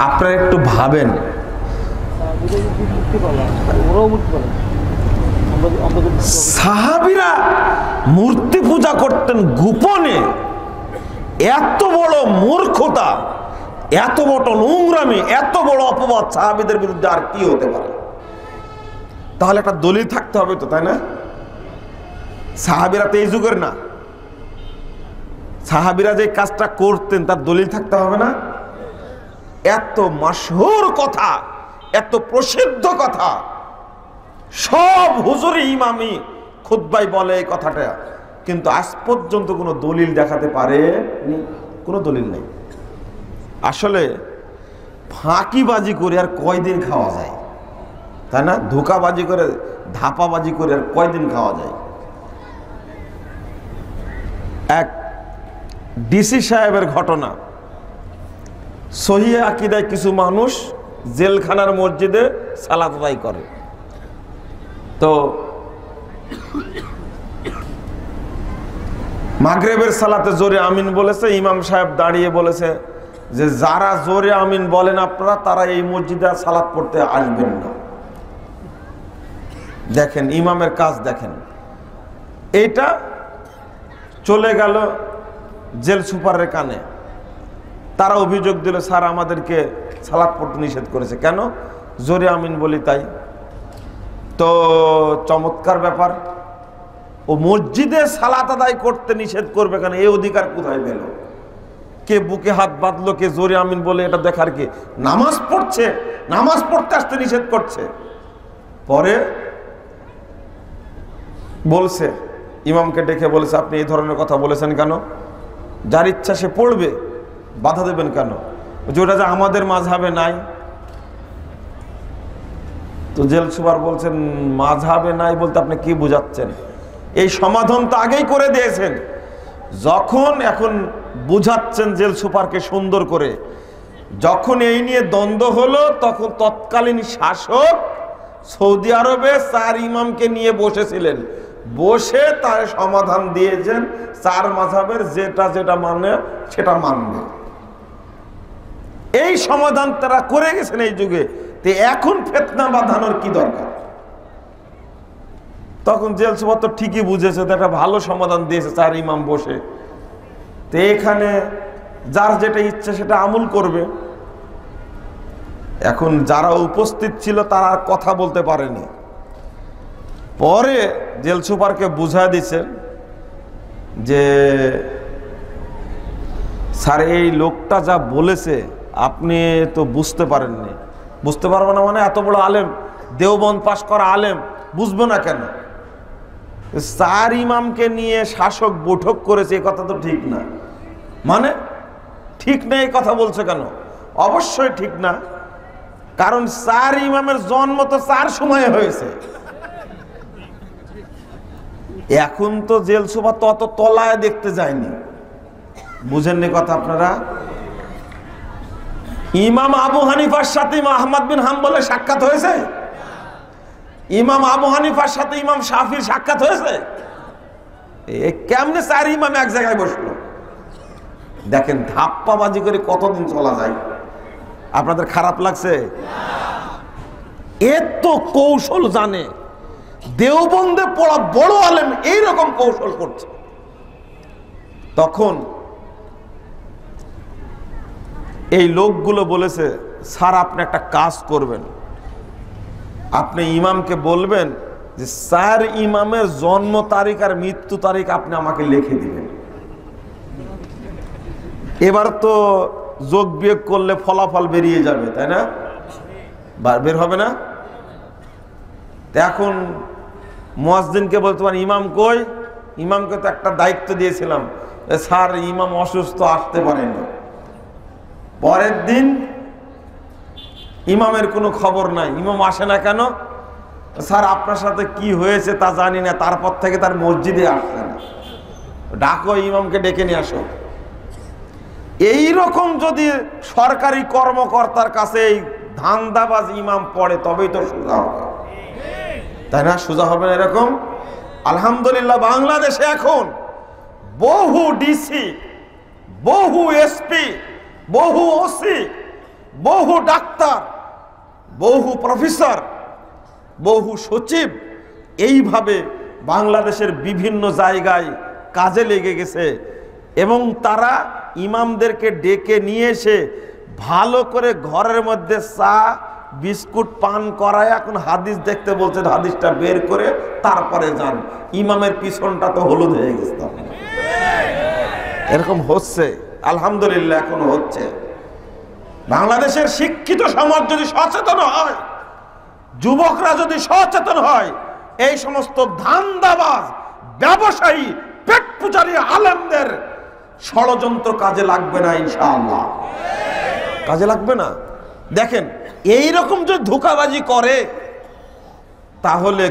আপনারা একটু ভাবেন, সাহাবীরা মূর্তি পূজা করতেন গোপনে। এত বড় মূর্খতা, এত বড় নোংরামি, এত বড় অপবাদ সাহাবীদের বিরুদ্ধে আর কি হতে পারে? তাহলে একটা দলিল থাকতে হবে তো, তাই না? সাহাবীরা তো এই যুগের না, সাহাবীরা যে কাজটা করতেন তার দলিল থাকতে হবে না? এত মাশহুর কথা, এত প্রসিদ্ধ কথা, সব হুজুরি ইমামি খুতবায় বলে এই কথাটা, কিন্তু আজ পর্যন্ত কোনো দলিল দেখাতে পারেনি, কোনো দলিল নেই। আসলে ফাঁকিবাজি করে আর কয়দিন খাওয়া যায়, তাই না? ধোঁকাবাজি করে, ধাপাবাজি করে আর কয়দিন খাওয়া যায়? এক ডিসি সাহেবের ঘটনা, সহিহ আকীদায় কিছু মানুষ জেলখানার মসজিদে সালাত আদায় করে। তো মাগরিবের সালাতে জোরে আমিন বলেছে, ইমাম সাহেব দাঁড়িয়ে বলেছে যে যারা জোরে আমিন বলেন আপনারা, তারা এই মসজিদে সালাত পড়তে আসবেন না। দেখেন ইমামের কাজ, দেখেন এইটা চলে গেল জেল সুপারের কানে। তারা অভিযোগ দিল, স্যার আমাদেরকে সালাত পড়তে নিষেধ করেছে। কেন? জোরে আমিন বলি তাই। তো চমৎকার ব্যাপার, ও মসজিদে সালাত আদায় করতে নিষেধ করবে কেন? এই অধিকার কোথায় পেল? কে বুকে হাত বাঁধলো, কে জোরে আমিন বলে, এটা দেখার কি? নামাজ পড়ছে, নামাজ পড়তে আসতে নিষেধ করছে। পরে বলছে, ইমামকে ডেকে বলেছে, আপনি এই ধরনের কথা বলেছেন কেন? যার ইচ্ছা সে পড়বে, বাধা দেবেন কেন? যেটা যে আমাদের মাযহাবে নাই। তো জেল সুপার বলছেন মাযহাবে নাই বলতে আপনি কি বুঝাচ্ছেন? এই সমাধান তো আগেই করে দিয়েছেন। যখন এখন বুঝাচ্ছেন জেল সুপারকে সুন্দর করে, যখন এই নিয়ে দ্বন্দ্ব হলো, তখন তৎকালীন শাসক সৌদি আরবে 4 ইমামকে নিয়ে বসেছিলেন, বসে তার সমাধান দিয়েছেন 4 মাযহাবের যেটা যেটা মানে সেটা মানবে। এই সমাধান তারা করে গেছেন এই যুগে। তো এখন ফিতনা বাঁধানোর কি দরকার? তখন জেল সুপার তো ঠিকই বুঝেছে, তো একটা ভালো সমাধান দিয়েছে 4 ইমাম বসে। তো এখানে যার যেটা ইচ্ছে সেটা আমল করবে। এখন যারা উপস্থিত ছিল তারা আর কথা বলতে পারেনি। পরে জেল সুপারকে বুঝা দিছেন যে স্যার এই লোকটা যা বলেছে আপনি তো বুঝতে পারেননি। বুঝতে পারবো না মানে? এত বড় আলেম, দেওবন্দ পাশ করা আলেম, বুঝবো না কেন? চার ইমামকে নিয়ে শাসক বৈঠক করেছে, এই কথা তো ঠিক না। মানে ঠিক না এই কথা বলছে কেন? অবশ্যই ঠিক না, কারণ চার ইমামের জন্ম তো চার সময়ে হয়েছে। এখন তো জেল সুপার তো অত তলায় দেখতে যায়নি, বুঝেননি কথা আপনারা? ইমাম আবু হানিফার সাথে ইমাম আহমদ বিন হাম্বলের সাক্ষাৎ হয়েছে? ইমাম আবু হানিফার সাথে ইমাম শাফির সাক্ষাৎ হয়েছে? কেমনে চার ইমাম এক জায়গায় বসলো? দেখেন ধাপ্পাবাজি করে কতদিন চলা যায়। আপনাদের খারাপ লাগছে? এত কৌশল জানে, দেওবন্দে পড়া বড় আলেম এইরকম কৌশল করছে। তখন এই লোকগুলো বলেছে, স্যার আপনি একটা কাজ করবেন, আপনি ইমামকে বলবেন যে স্যার ইমামের জন্ম তারিখ আর মৃত্যু তারিখ আপনি আমাকে লিখে দিবেন। এবার তো যোগ বিয়োগ করলে ফলাফল বেরিয়ে যাবে, তাই না? বের হবে না? এখন মুয়াজ্জিনকে বলতে পারেন ইমাম কই? ইমামকে তো একটা দায়িত্ব দিয়েছিলাম, স্যার ইমাম অসুস্থ, আসতে পারেনি। পরের দিন ইমামের কোনো খবর নাই, ইমাম আসে না কেন? স্যার আপনার সাথে কি হয়েছে তা জানি না, তারপর থেকে তার মসজিদে আসছে না, ডাকো ইমামকে, ডেকে নিয়ে আসো। এইরকম যদি সরকারি কর্মকর্তার কাছে এই ধান্দাবাজ ইমাম পড়ে তবেই তো সোজা হবে, তাই না? সোজা হবে না এরকম? আলহামদুলিল্লাহ বাংলাদেশে এখন বহু ডিসি, বহু এসপি, বহু ওসি, বহু ডাক্তার, বহু প্রফেসর, বহু সচিব এইভাবে বাংলাদেশের বিভিন্ন জায়গায় কাজে লেগে গেছে এবং তারা ইমামদেরকে ডেকে নিয়ে এসে ভালো করে ঘরের মধ্যে চা বিস্কুট পান করায় এখন হাদিস দেখতে বলছেন, হাদিসটা বের করে তারপরে যান। ইমামের পিছনটা তো হলুদ হয়ে গেছে। এরকম হচ্ছে আলহামদুলিল্লাহ, এখন হচ্ছে। বাংলাদেশের শিক্ষিত সমাজ যদি সচেতন হয়, যুবকরা যদি সচেতন হয়, এই সমস্ত ধান্দাবাজ ব্যবসায়ী পেট পূজারী আলেমদের ষড়যন্ত্র কাজে লাগবে না, ইনশাআল্লাহ কাজে লাগবে না। দেখেন এইরকম যদি ধোঁকাবাজি করে তাহলে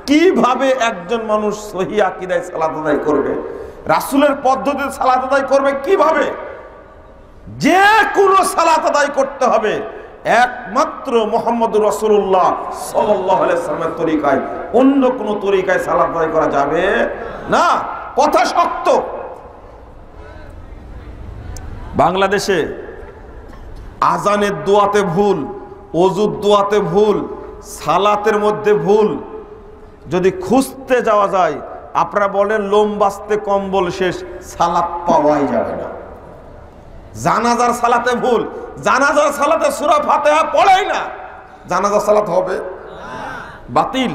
কিভাবে একজন মানুষ সহি আকীদায় সালাত আদায় করবে, রাসূলের পদ্ধতিতে সালাত আদায় করবে কিভাবে? যে কোনো সালাত আদায় করতে হবে একমাত্র মুহাম্মদুর রাসূলুল্লাহ সাল্লাল্লাহু আলাইহি ওয়াসাল্লামের তরিকায়, অন্য কোনো তরিকায় সালাত আদায় করা যাবে না। কথা শক্ত। বাংলাদেশে আজানের দোয়াতে ভুল, ওযুর দোয়াতে ভুল, সালাতের মধ্যে ভুল যদি খুঁজতে যাওয়া যায়, আপনারা বলেন লোম বাঁচতে কম্বল শেষ, সালাত পাওয়াই যাবে না। জানাজার সালাতে ভুল, জানাজার সালাতে সূরা ফাতিহা পড়াই না, জানাজার সালাত হবে বাতিল।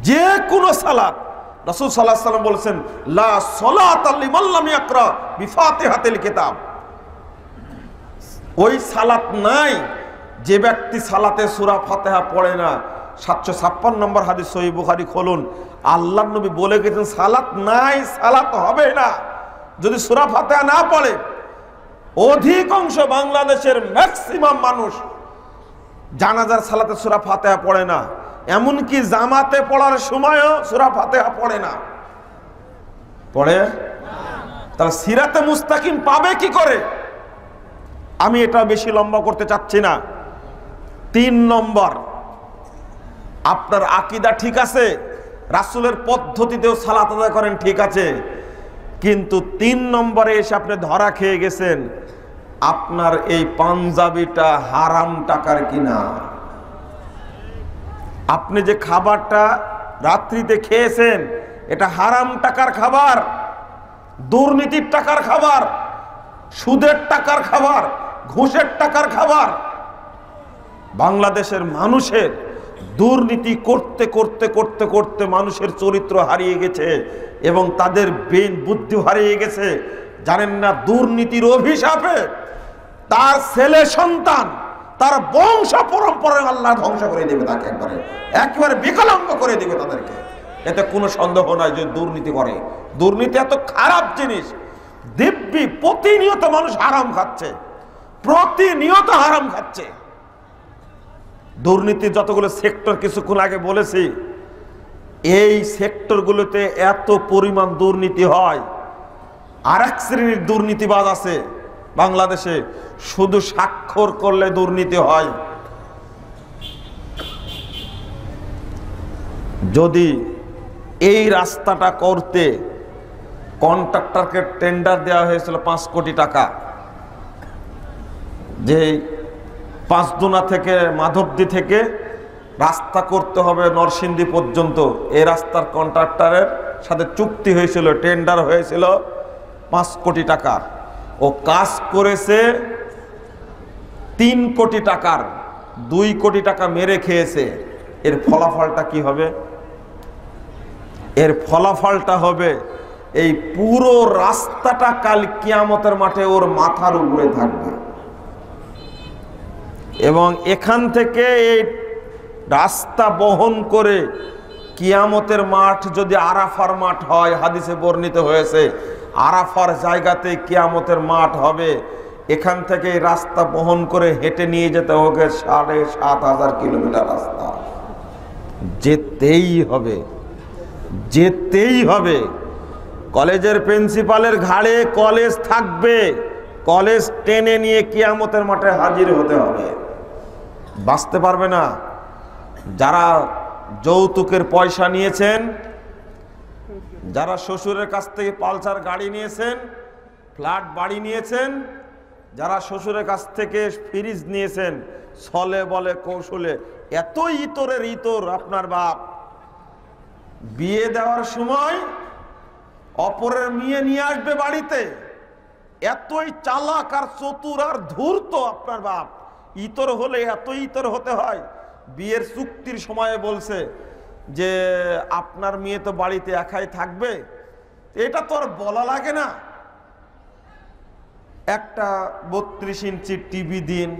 যে কোনো সালাত, রাসূল সাল্লাল্লাহু আলাইহি ওয়াসাল্লাম বলেছেন লা সালাতা লিমান লাম ইয়াকরা বিফাতিহাতিল কিতাব, ওই সালাত নাই যে ব্যক্তি সালাতে সূরা ফাতিহা পড়ে না। 756 নম্বর হাদিস সহিহ বুখারী খুলুন, আল্লাহর নবী বলে গেছেন সালাত নাই, সালাত হবে না যদি সূরা ফাতিহা না পড়ে। অধিকাংশ বাংলাদেশের ম্যাক্সিমাম মানুষ জানাজার সালাতে সূরা ফাতিহা পড়ে না, এমনকি জামাতে পড়ার সময়ও সূরা ফাতিহা পড়ে না। পড়ে? তাহলে সিরাতে মুস্তাকিম পাবে কি করে? আমি এটা বেশি লম্বা করতে চাচ্ছি না। 3 নম্বর, আপনার আকীদা ঠিক আছে, রাসূলের পদ্ধতিতেও সালাত আদায় করেন, ঠিক আছে, কিন্তু 3 নম্বরে এসে আপনি ধরা খেয়ে গেছেন আপনার এই পাঞ্জাবিটা হারাম টাকার কিনা। আপনি যে খাবারটা রাত্রিতে খেয়েছেন এটা হারাম টাকার খাবার, দুর্নীতির টাকার খাবার, সুদের টাকার খাবার, ঘুষের টাকার খাবার। বাংলাদেশের মানুষের দুর্নীতি করতে করতে করতে করতে মানুষের চরিত্র হারিয়ে গেছে এবং তাদের বুদ্ধি হারিয়ে গেছে। জানেন না, দুর্নীতির অভিশাপে তার ছেলে সন্তান, তার বংশ পরম্পরায় আল্লাহ ধ্বংস করে দেবে, তাকে একেবারে বিকলাঙ্গ করে দেবে তাদেরকে। এতে কোনো সন্দেহ নাই যে দুর্নীতি করে। দুর্নীতি এত খারাপ জিনিস, দিব্যি প্রতিনিয়ত মানুষ হারাম খাচ্ছে, প্রতিনিয়ত হারাম খাচ্ছে। দুর্নীতির যতগুলো সেক্টর কিছুক্ষণ আগে বলেছি, এই সেক্টরগুলোতে এত পরিমাণ দুর্নীতি হয়। আর এক শ্রেণীর দুর্নীতিবাজ আছে বাংলাদেশে, শুধু স্বাক্ষর করলে দুর্নীতি হয়। যদি এই রাস্তাটা করতে কন্ট্রাক্টরকে টেন্ডার দেওয়া হয়েছিল 5 কোটি টাকা, যে পাঁচদুনা থেকে মাধবদী থেকে রাস্তা করতে হবে নরসিংদী পর্যন্ত, এই রাস্তার কন্ট্রাক্টরের সাথে চুক্তি হয়েছিল, টেন্ডার হয়েছিল 5 কোটি টাকা। ও কাজ করেছে 3 কোটি টাকার, 2 কোটি টাকা মেরে খেয়েছে। এর ফলাফলটা কি হবে? এর ফলাফলটা হবে এই পুরো রাস্তাটা কাল কিয়ামতের মাঠে ওর মাথার উপরে থাকবে। এবং এখান থেকে এই রাস্তা বহন করে কিয়ামতের মাঠ যদি আরাফার মাঠ হয়, হাদিসে বর্ণিত হয়েছে আরাফার জায়গাতে কিয়ামতের মাঠ হবে, এখান থেকে রাস্তা বহন করে হেঁটে নিয়ে যেতে হবে 7,500 কিলোমিটার রাস্তা। যেতেই হবে, যেতেই হবে। কলেজের প্রিন্সিপালের ঘাড়ে কলেজ থাকবে, কলেজ টেনে নিয়ে কিয়ামতের মাঠে হাজির হতে হবে, বাঁচতে পারবে না। যারা যৌতুকের পয়সা নিয়েছেন, যারা শ্বশুরের কাছ থেকে পালসার গাড়ি নিয়েছেন, ফ্ল্যাট বাড়ি নিয়েছেন, যারা শ্বশুরের কাছ থেকে ফ্রিজ নিয়েছেন, ছলে বলে কৌশলে, এত ইতরের ইতর আপনার বাপ। বিয়ে দেওয়ার সময় অপরের মেয়ে নিয়ে আসবে বাড়িতে, এতই চালাক আর চতুর আর ধূর্ত আপনার বাপ। ইতর হলে এত ইতর হতে হয়, বিয়ের চুক্তির সময়ে বলছে যে আপনার মেয়ে তো বাড়িতে একাই থাকবে, এটা তো আর বলা লাগে না। একটা 32 ইঞ্চি টিভি দিন,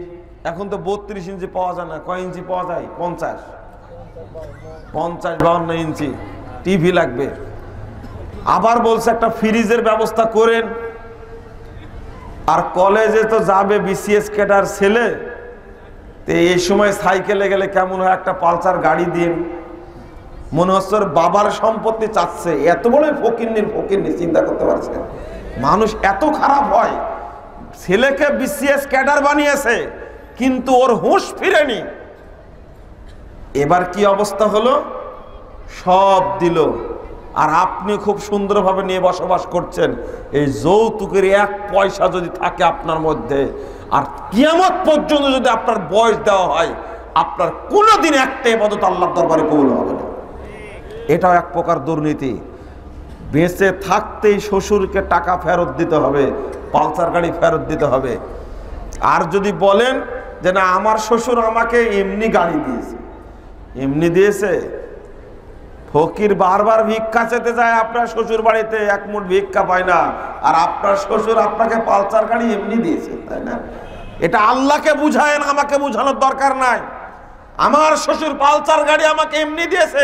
এখন তো 32 ইঞ্চি পাওয়া যায় না, কয় ইঞ্চি পাওয়া যায়? 50-52 ইঞ্চি টিভি লাগবে। আবার বলছে একটা ফ্রিজের ব্যবস্থা করেন। আর কলেজে তো যাবে বিসিএস ক্যাডার ছেলে, তো এই সময় সাইকেলে গেলে কেমন হয়, একটা পালসার গাড়ি দিন। মনে হচ্ছে বাবার সম্পত্তি চাচ্ছে। এত বড় ফকিন্নি চিন্তা করতে পারছে। মানুষ এত খারাপ হয়, ছেলেকে বিসিএস ক্যাডার বানিয়েছে কিন্তু ওর হুঁশ ফিরেনি। এবার কি অবস্থা হলো, সব দিল, আর আপনি খুব সুন্দরভাবে নিয়ে বসবাস করছেন। এই যৌতুকের 1 পয়সা যদি থাকে আপনার মধ্যে, আর কিয়ামত পর্যন্ত যদি আপনার বয়স দেওয়া হয়, আপনার কোনোদিন একটা ইবাদত আল্লাহর দরবারে কবুল হবে না। এটাও এক প্রকার দুর্নীতি। বেঁচে থাকতেই শ্বশুরকে টাকা ফেরত দিতে হবে, পালসার গাড়ি ফেরত দিতে হবে। আর যদি বলেন যে না আমার শ্বশুর আমাকে এমনি গাড়ি দিয়েছে, এমনি দিয়েছে। ফকির বারবার ভিক্ষা চেতে যায় আপনার শ্বশুর বাড়িতে, 1 মুঠ ভিক্ষা পায় না, আর আপনার শ্বশুর আপনাকে পালসার গাড়ি এমনি দিয়েছে, তাই না? এটা আল্লাহকে বুঝায়েন, আমাকে বুঝানোর দরকার নাই। আমার শ্বশুর পালসার গাড়ি আমাকে এমনি দিয়েছে,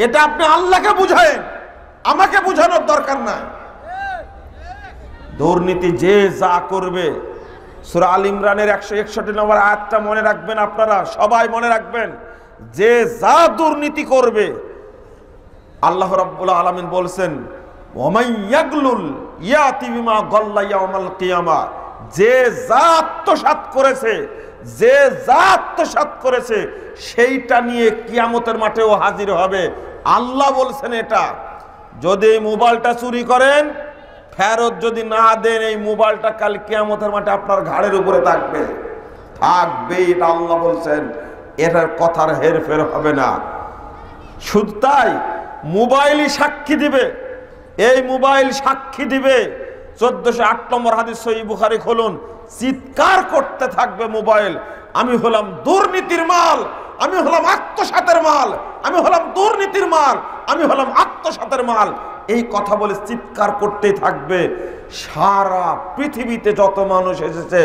এটা আপনি আল্লাহকে বুঝায়েন, আমাকে বুঝানোর দরকার নাই। দুর্নীতি যে যা করবে, সূরা আল ইমরানের 161 নম্বর আয়াতটা মনে রাখবেন, আপনারা সবাই মনে রাখবেন। যে যা দুর্নীতি করবে, আল্লাহ রাব্বুল আলামিন বলছেন ওয়ামাই ইয়াগলুল ইয়াতি বিমা গাল্লা ইয়াউমাল কিয়ামা। যে যা আত্মসাৎ করেছে, যে যা আত্মসাৎ করেছে সেইটা নিয়ে কিয়ামতের মাঠেও হাজির হবে। আল্লাহ বলছেন এটা। যদি এই মোবাইলটা চুরি করেন, ফেরত যদি না দেন, এই মোবাইলটা কাল কিয়ামতের মাঠে আপনার ঘাড়ের উপরে থাকবে, এটা আল্লাহ বলছেন। এটার কথার হেরফের হবে না। শুধু তাই, মোবাইলই সাক্ষী দিবে। এই মোবাইল সাক্ষী দিবে। 1408 নম্বর হাদিস, সহিহ বুখারী খুলুন, চিৎকার করতে থাকবে মোবাইল, আমি হলাম দুর্নীতির মাল, আমি হলাম আত্মসাতের মাল, আমি হলাম দুর্নীতির মাল, আমি হলাম আত্মসাতের মাল, এই কথা বলে চিৎকার করতেই থাকবে। সারা পৃথিবীতে যত মানুষ এসেছে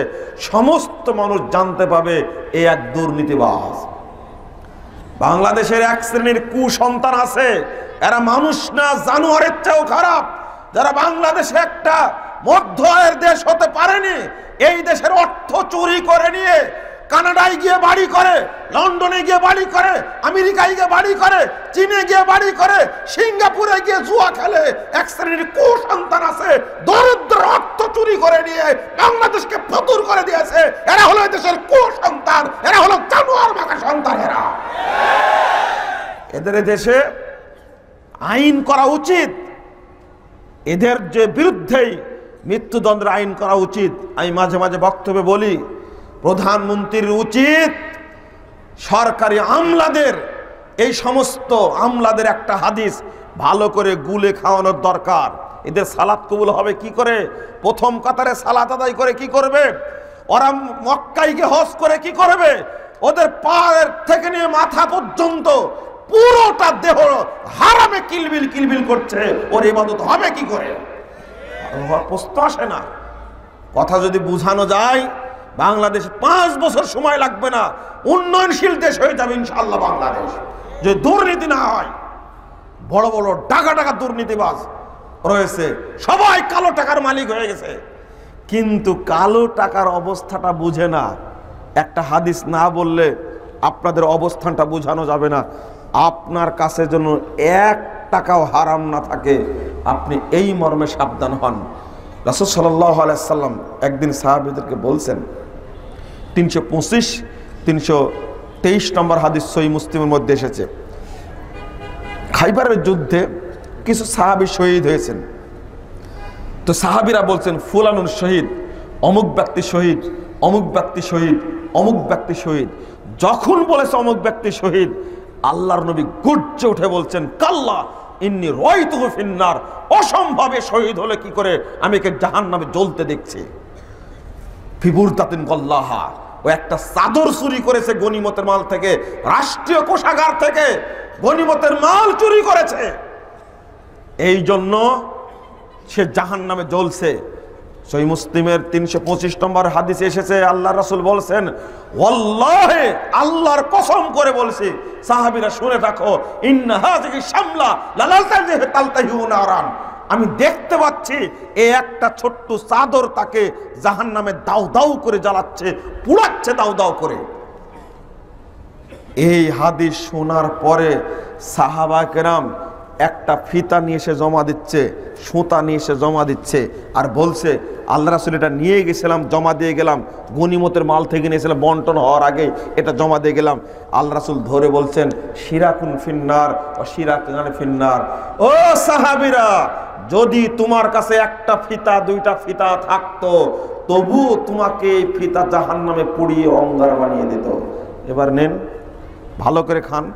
সমস্ত মানুষ জানতে পাবে এ এক দুর্নীতিবাজ। বাংলাদেশের এক শ্রেণীর কুসন্তান আছে, এরা মানুষ না, জানোয়ারের চেয়েও খারাপ, যারা বাংলাদেশে একটা মধ্য আয়ের দেশ হতে পারেনি, এই দেশের অর্থ চুরি করে নিয়ে কানাডায় গিয়ে বাড়ি করে, লন্ডনে গিয়ে বাড়ি করে, আমেরিকায় গিয়ে বাড়ি করে, চীনে গিয়ে বাড়ি করে, সিঙ্গাপুরে গিয়ে জুয়া খেলে। এক শ্রেণীর কুসন্তান আছে, দরিদ্র অর্থ চুরি করে নিয়ে বাংলাদেশকে ফতুর করে দিয়েছে। এরা হলো দেশের কুসন্তান, এরা হলো জানোয়ার মাখা সন্তান। এদের দেশে আইন করা উচিত, এদের যে বিরুদ্ধেই মৃত্যুদণ্ডের আইন করা উচিত। আমি মাঝে মাঝে বক্তব্যে বলি, প্রধানমন্ত্রীর উচিত সরকারি আমলাদের, এই সমস্ত আমলাদের একটা হাদিস ভালো করে গুলে খাওয়ানোর দরকার। এদের সালাত কবুল হবে কি করে? প্রথম কাতারে সালাত আদায় করে কি করবে? ওরা মক্কায় গিয়ে হজ করে কি করবে? ওদের পায়ের থেকে নিয়ে মাথা পর্যন্ত পুরোটা দেহ হারামে কিলবিল কিলবিল করছে, ওর ইবাদত হবে কি করে? প্রশ্ন আসে না। কথা যদি বুঝানো যায়, বাংলাদেশ 5 বছর সময় লাগবে না, উন্নয়নশীল দেশ হয়ে যাবে ইনশাআল্লাহ বাংলাদেশ, যদি দুর্নীতি না হয়। বড় বড় টাকা টাকা দুর্নীতিবাজ রয়েছে, সবাই কালো টাকার মালিক হয়ে গেছে, কিন্তু কালো টাকার অবস্থাটা বুঝে না। একটা হাদিস না বললে আপনাদের অবস্থানটা বোঝানো যাবে না। আপনার কাছে যেন 1 টাকাও হারাম না থাকে, আপনি এই মর্মে সাবধান হন। রাসূল সাল্লাল্লাহু আলাইহি সাল্লাম একদিন সাহাবীদেরকে বলছেন, 325 323 নম্বর হাদিস সহিহ মুসলিমের মধ্যে এসেছে, খাইবারের যুদ্ধে কিছু সাহাবী শহীদ হয়েছেন। তো সাহাবীরা বলছেন ফুলানুন শহীদ, অমুক ব্যক্তি শহীদ, অমুক ব্যক্তি শহীদ, অমুক ব্যক্তি শহীদ। যখন বলেছে অমুক ব্যক্তি শহীদ, আল্লাহর নবী গর্জে উঠে বলছেন, কাল্লা ইন্নী রাআইতুহু ফিন্নার, অসম্ভবে শহীদ হলে কি করে, আমি একে জাহান্নামে জ্বলতে দেখছি। ফিবুরদাতিন গল্লাহা, ও একটা চাদর চুরি করেছে গনিমতের মাল থেকে, রাষ্ট্রীয় কোষাগার থেকে গনিমতের মাল চুরি করেছে, এই জন্য সে জাহান্নামে জ্বলছে। সহিহ মুসলিমের 325 নম্বর হাদিসে এসেছে, আল্লাহর রাসূল বলছেন, ওয়াল্লাহি, আল্লাহর কসম করে বলছি, সাহাবীরা শুনে রাখো, ইন্না হাযিহি শামলা লালালতাহি নারান, আমি দেখতে পাচ্ছি এই একটা ছোট্ট চাদর তাকে জাহান্নামে দাউ দাউ করে জ্বালাচ্ছে, পুড়াচ্ছে দাউ দাউ করে। এই হাদিস শোনার পরে সাহাবা কেরাম একটা ফিতা নিয়ে এসে জমা দিচ্ছে, সুতা নিয়ে এসে জমা দিচ্ছে, আর বলছে, আল্লাহ রাসূল এটা নিয়ে গেছিলাম, জমা দিয়ে গেলাম, গনিমতের মাল থেকে নিয়েছিলাম, বন্টন হওয়ার আগে এটা জমা দিয়ে গেলাম। আল্লাহ রাসূল ধরে বলছেন, শিরাকুন ফিন্নার ও শিরাকুন ফিন্নার। ও সাহাবীরা, যদি তোমার কাছে একটা ফিতা, 2টা ফিতা থাকতো, তবু তোমাকে এই ফিতা জাহান্নামে পুড়িয়ে অঙ্গার বানিয়ে দিত। এবার নেন, ভালো করে খান।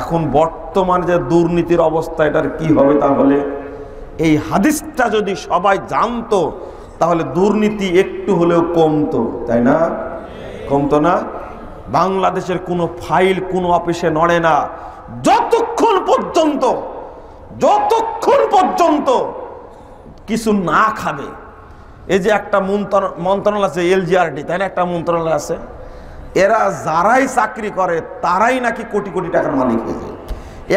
এখন বর্তমান যে দুর্নীতির অবস্থা, এটার কি হবে? তাহলে এই হাদিসটা যদি সবাই জানতো, তাহলে দুর্নীতি একটু হলেও কমতো, তাই না? কমতো না? বাংলাদেশের কোনো ফাইল কোনো অফিসে নড়ে না যতক্ষণ পর্যন্ত কিছু না খাবে। এই যে একটা মন্ত্রণালয় আছে, LGRD, তাই না? একটা মন্ত্রণালয় আছে, এরা যারাই চাকরি করে তারাই নাকি কোটি কোটি টাকার মালিক হয়ে যায়।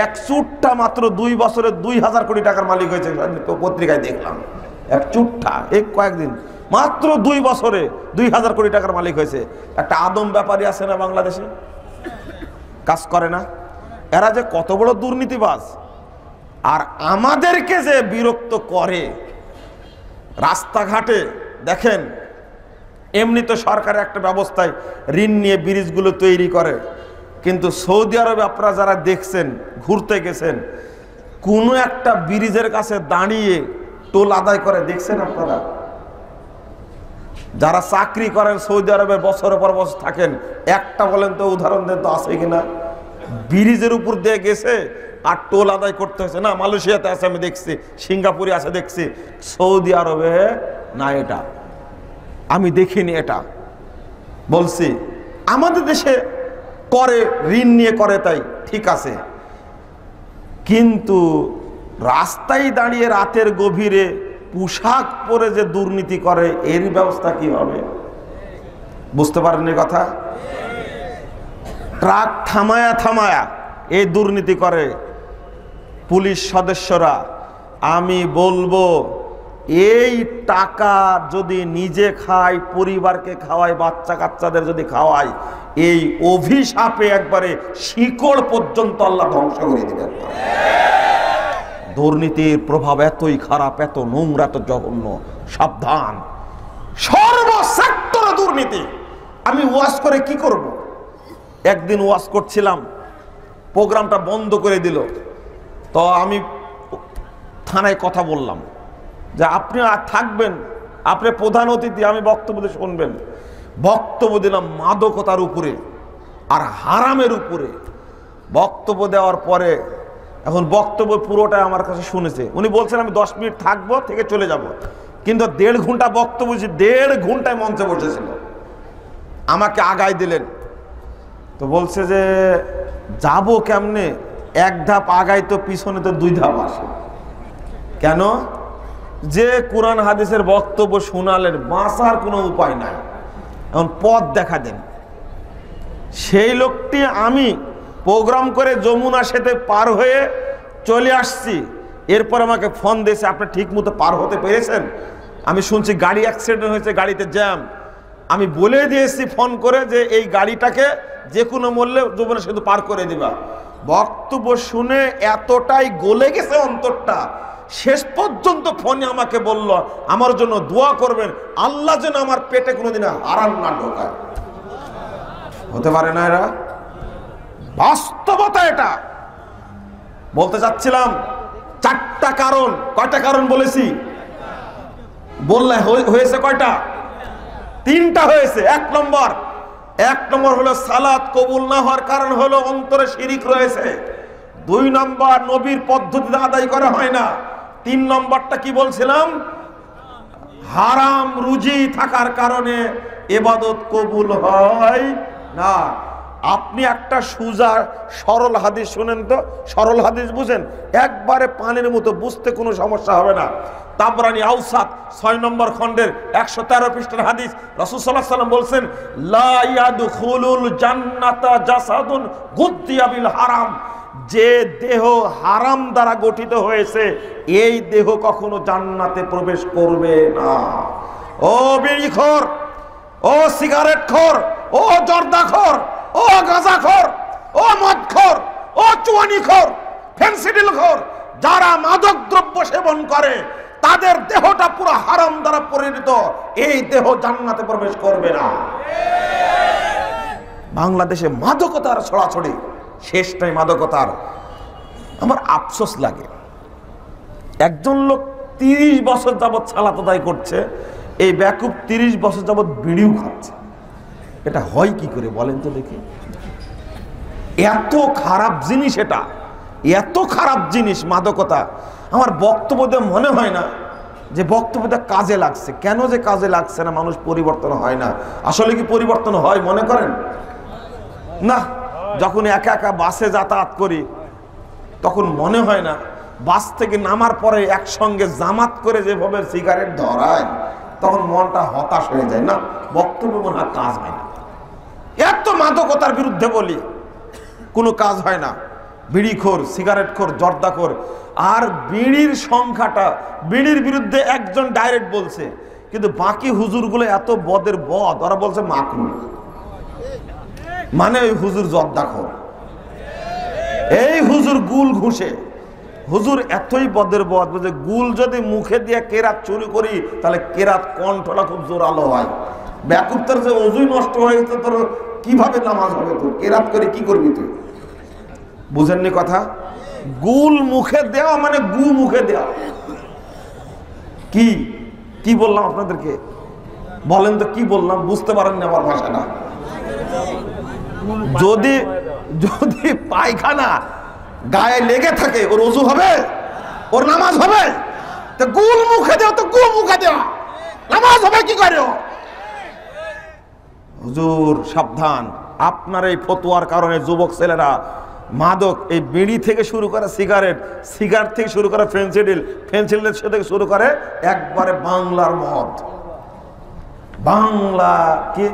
এক চুট্টা মাত্র 2 বছরে 2000 কোটি টাকার মালিক হয়েছে, পত্রিকায় দেখলাম। এক চুট্টা, এই কয়েকদিন মাত্র 2 বছরে 2000 কোটি টাকার মালিক হয়েছে। একটা আদম ব্যাপারী আছে না বাংলাদেশে, কাজ করে না? এরা যে কত বড় দুর্নীতিবাজ, আর আমাদেরকে যে বিরক্ত করে। রাস্তাঘাটে দেখেন, এমনি তো সরকারের একটা ব্যবস্থায় ঋণ নিয়ে ব্রিজগুলো তৈরি করে, কিন্তু সৌদি আরবে আপনারা যারা দেখছেন, ঘুরতে গেছেন, কোনো একটা ব্রিজের কাছে দাঁড়িয়ে টোল আদায় করে দেখছেন আপনারা? যারা চাকরি করেন সৌদি আরবে, বছরের পর বছর থাকেন, একটা বলেন তো, উদাহরণ দেন তো, আছে কিনা? ব্রিজের উপর দিয়ে গেছে আর টোল আদায় করতে হয়েছে না? মালয়েশিয়াতে আছে, আমি দেখছি, সিঙ্গাপুরে আছে দেখছি, সৌদি আরবে না, এটা আমি দেখিনি। এটা বলছি আমাদের দেশে করে, ঋণ নিয়ে করে, তাই ঠিক আছে, কিন্তু রাস্তায় দাঁড়িয়ে রাতের গভীরে পোশাক পরে যে দুর্নীতি করে, এর ব্যবস্থা কি হবে? বুঝতে পারেননি কথা? ট্রাক থামায়া থামায়া এই দুর্নীতি করে পুলিশ সদস্যরা। আমি বলবো, এই টাকা যদি নিজে খায়, পরিবারকে খাওয়ায়, বাচ্চা কাচ্চাদের যদি খাওয়ায়, এই অভিশাপে একবারে শিকড় পর্যন্ত আল্লাহ ধ্বংস করে দিবেন। দুর্নীতির প্রভাব এতই খারাপ, এত নোংরা, এত জঘন্য। সাবধান, সর্বসেক্টরে দুর্নীতি। আমি ওয়াজ করে কি করব? একদিন ওয়াজ করছিলাম, প্রোগ্রামটা বন্ধ করে দিল। তো আমি থানায় কথা বললাম যে আপনি আর থাকবেন, আপনি প্রধান অতিথি, আমি বক্তব্য দিয়ে শুনবেন। বক্তব্য দিলাম মাদকতার উপরে আর হারামের উপরে। বক্তব্য দেওয়ার পরে এখন বক্তব্য পুরোটাই আমার কাছে শুনেছে। উনি বলছেন আমি 10 মিনিট থাকবো, থেকে চলে যাব, কিন্তু 1.5 ঘন্টা বক্তব্য, 1.5 ঘন্টায় মঞ্চে বসেছিল। আমাকে আগায় দিলেন, তো বলছে যে যাব কেমনে, 1 ধাপ আগাই তো পিছনে তো 2 ধাপ আসে। কেন? যে কোরআন হাদিসের বক্তব্য শোনালেন, বাঁচার কোনো উপায় নাই, এখন পথ দেখা দেন। সেই লোকটি আমি প্রোগ্রাম করে যমুনা সেতু পার হয়ে চলে আসছি, এরপর আমাকে ফোন দিয়েছে, আপনি ঠিক মতো পার হতে পেরেছেন? আমি শুনছি গাড়ি অ্যাক্সিডেন্ট হয়েছে, গাড়িতে জ্যাম। আমি বলে দিয়েছি ফোন করে যে এই গাড়িটাকে যে কোনো মূল্যে যমুনা সেতু পার করে দিবা। বক্তব্য শুনে এতটাই গলে গেছে অন্তরটা, শেষ পর্যন্ত ফোনে আমাকে বলল আমার জন্য দোয়া করবেন, আল্লাহ যেন আমার পেটে কোনোদিন হারাম না ঢোকায়। হতে পারে না? এরা বাস্তবতা। এটা বলতে চাচ্ছিলাম। 4টা কারণ। কয়টা কারণ বলেছি? বললে হয়েছে কয়টা? 3টা হয়েছে। 1 নম্বর হলো সালাত কবুল না হওয়ার কারণ হলো অন্তরে শিরিক রয়েছে। 2 নম্বর নবীর পদ্ধতিতে আদায় করা হয় না। 3 নম্বরটা কি বলছিলাম? হারাম রুজি থাকার কারণে ইবাদত কবুল হয় না। আপনি একটা সুজা সরল হাদিস শুনেন তো, সরল হাদিস বুঝেন, একবারে পানির মতো, বুঝতে কোনো সমস্যা হবে না। তাবরানী আউসাত 6 নম্বর খণ্ডের 113 পৃষ্ঠার হাদিস। রাসূল সাল্লাল্লাহু আলাইহি ওয়াসাল্লাম বলছেন, লা ইয়াদখুলুল জান্নাতা জাসাদুন গুদ্দিয়া বিল হারাম। যে দেহ হারাম দ্বারা গঠিত হয়েছে, এই দেহ কখনো জান্নাতে প্রবেশ করবে না। ও বিড়িখোর, ও সিগারেটখোর, ও জর্দাখোর, ও গাঁজাখোর, ও মদখোর, ও চুয়ানিখোর, ফেন্সিডিলখোর, যারা মাদক দ্রব্য সেবন করে, তাদের দেহটা পুরো হারাম দ্বারা পরিণত, এই দেহ জান্নাতে প্রবেশ করবে না। বাংলাদেশে মাদকতার ছড়াছড়ি, শেষটাই মাদকতার। আমার আফসোস লাগে, একজন লোক 30 বছর যাবৎ সালাত আদায় করছে, এই বেকুব 30 বছর যাবৎ বিড়িও খাচ্ছে। এটা হয় কি করে বলেন তো দেখি? এত খারাপ জিনিস, এটা এত খারাপ জিনিস মাদকতা। আমার বক্তব্য দিয়ে মনে হয় না যে বক্তব্যটা কাজে লাগছে। কেন যে কাজে লাগছে না? মানুষ পরিবর্তন হয় না। আসলে কি পরিবর্তন হয় মনে করেন? না। যখন একা একা বাসে যাতায়াত করি তখন মনে হয় না। বাস থেকে নামার পরে একসঙ্গে জামাত করে যেভাবে সিগারেট ধরায়, তখন মনটা হতাশ হয়ে যায়। না, বক্তব্য মনে হয় কাজ হয় না। এত মাদকতার বিরুদ্ধে বলি, কোনো কাজ হয় না। বিড়িখোর, সিগারেটখোর, জর্দাখোর। আর বিড়ির সংখ্যাটা, বিড়ির বিরুদ্ধে একজন ডাইরেক্ট বলছে, কিন্তু বাকি হুজুরগুলো এত বদের বদ, ওরা বলছে মাকরুহ, মানে ওই হুজুর জর্দাখোর, এই হুজুর গুল ঘুষে। হুজুর এতই বদের বদ, বলছে গুল যদি মুখে দিয়ে কেরাত চুরি করি তাহলে কেরাত কণ্ঠটা খুব জোরালো হয়। ব্যাকুপ্তার যে অজুই নষ্ট হয়ে গেছে, তোর কিভাবে নামাজ হবে? তোর কেরাত করে কি করবি তুই? বুঝেননি কথা? গুল মুখে দেওয়া মানে গু মুখে দেওয়া। কি কি বললাম আপনাদেরকে? বলেন তো কি বললাম? বুঝতে পারেননি আমার ভাষাটা? যদি যদি পায়খানা গায়ে লেগে থাকে, ওর ওযু হবে? ওর নামাজ হবে? তো গুল মুখে দেওয়া, তো গু মুখে দেওয়া, নামাজ হবে কি করে? হুজুর সাবধান। আপনার এই ফতোয়ার কারণে যুবক ছেলেরা মাদক, এই বিড়ি থেকে শুরু করে সিগারেট, সিগারেট থেকে শুরু করে ফেন্সিডিল, ফেন্সিডিল থেকে শুরু করে একবারে বাংলার মদ, বাংলা কি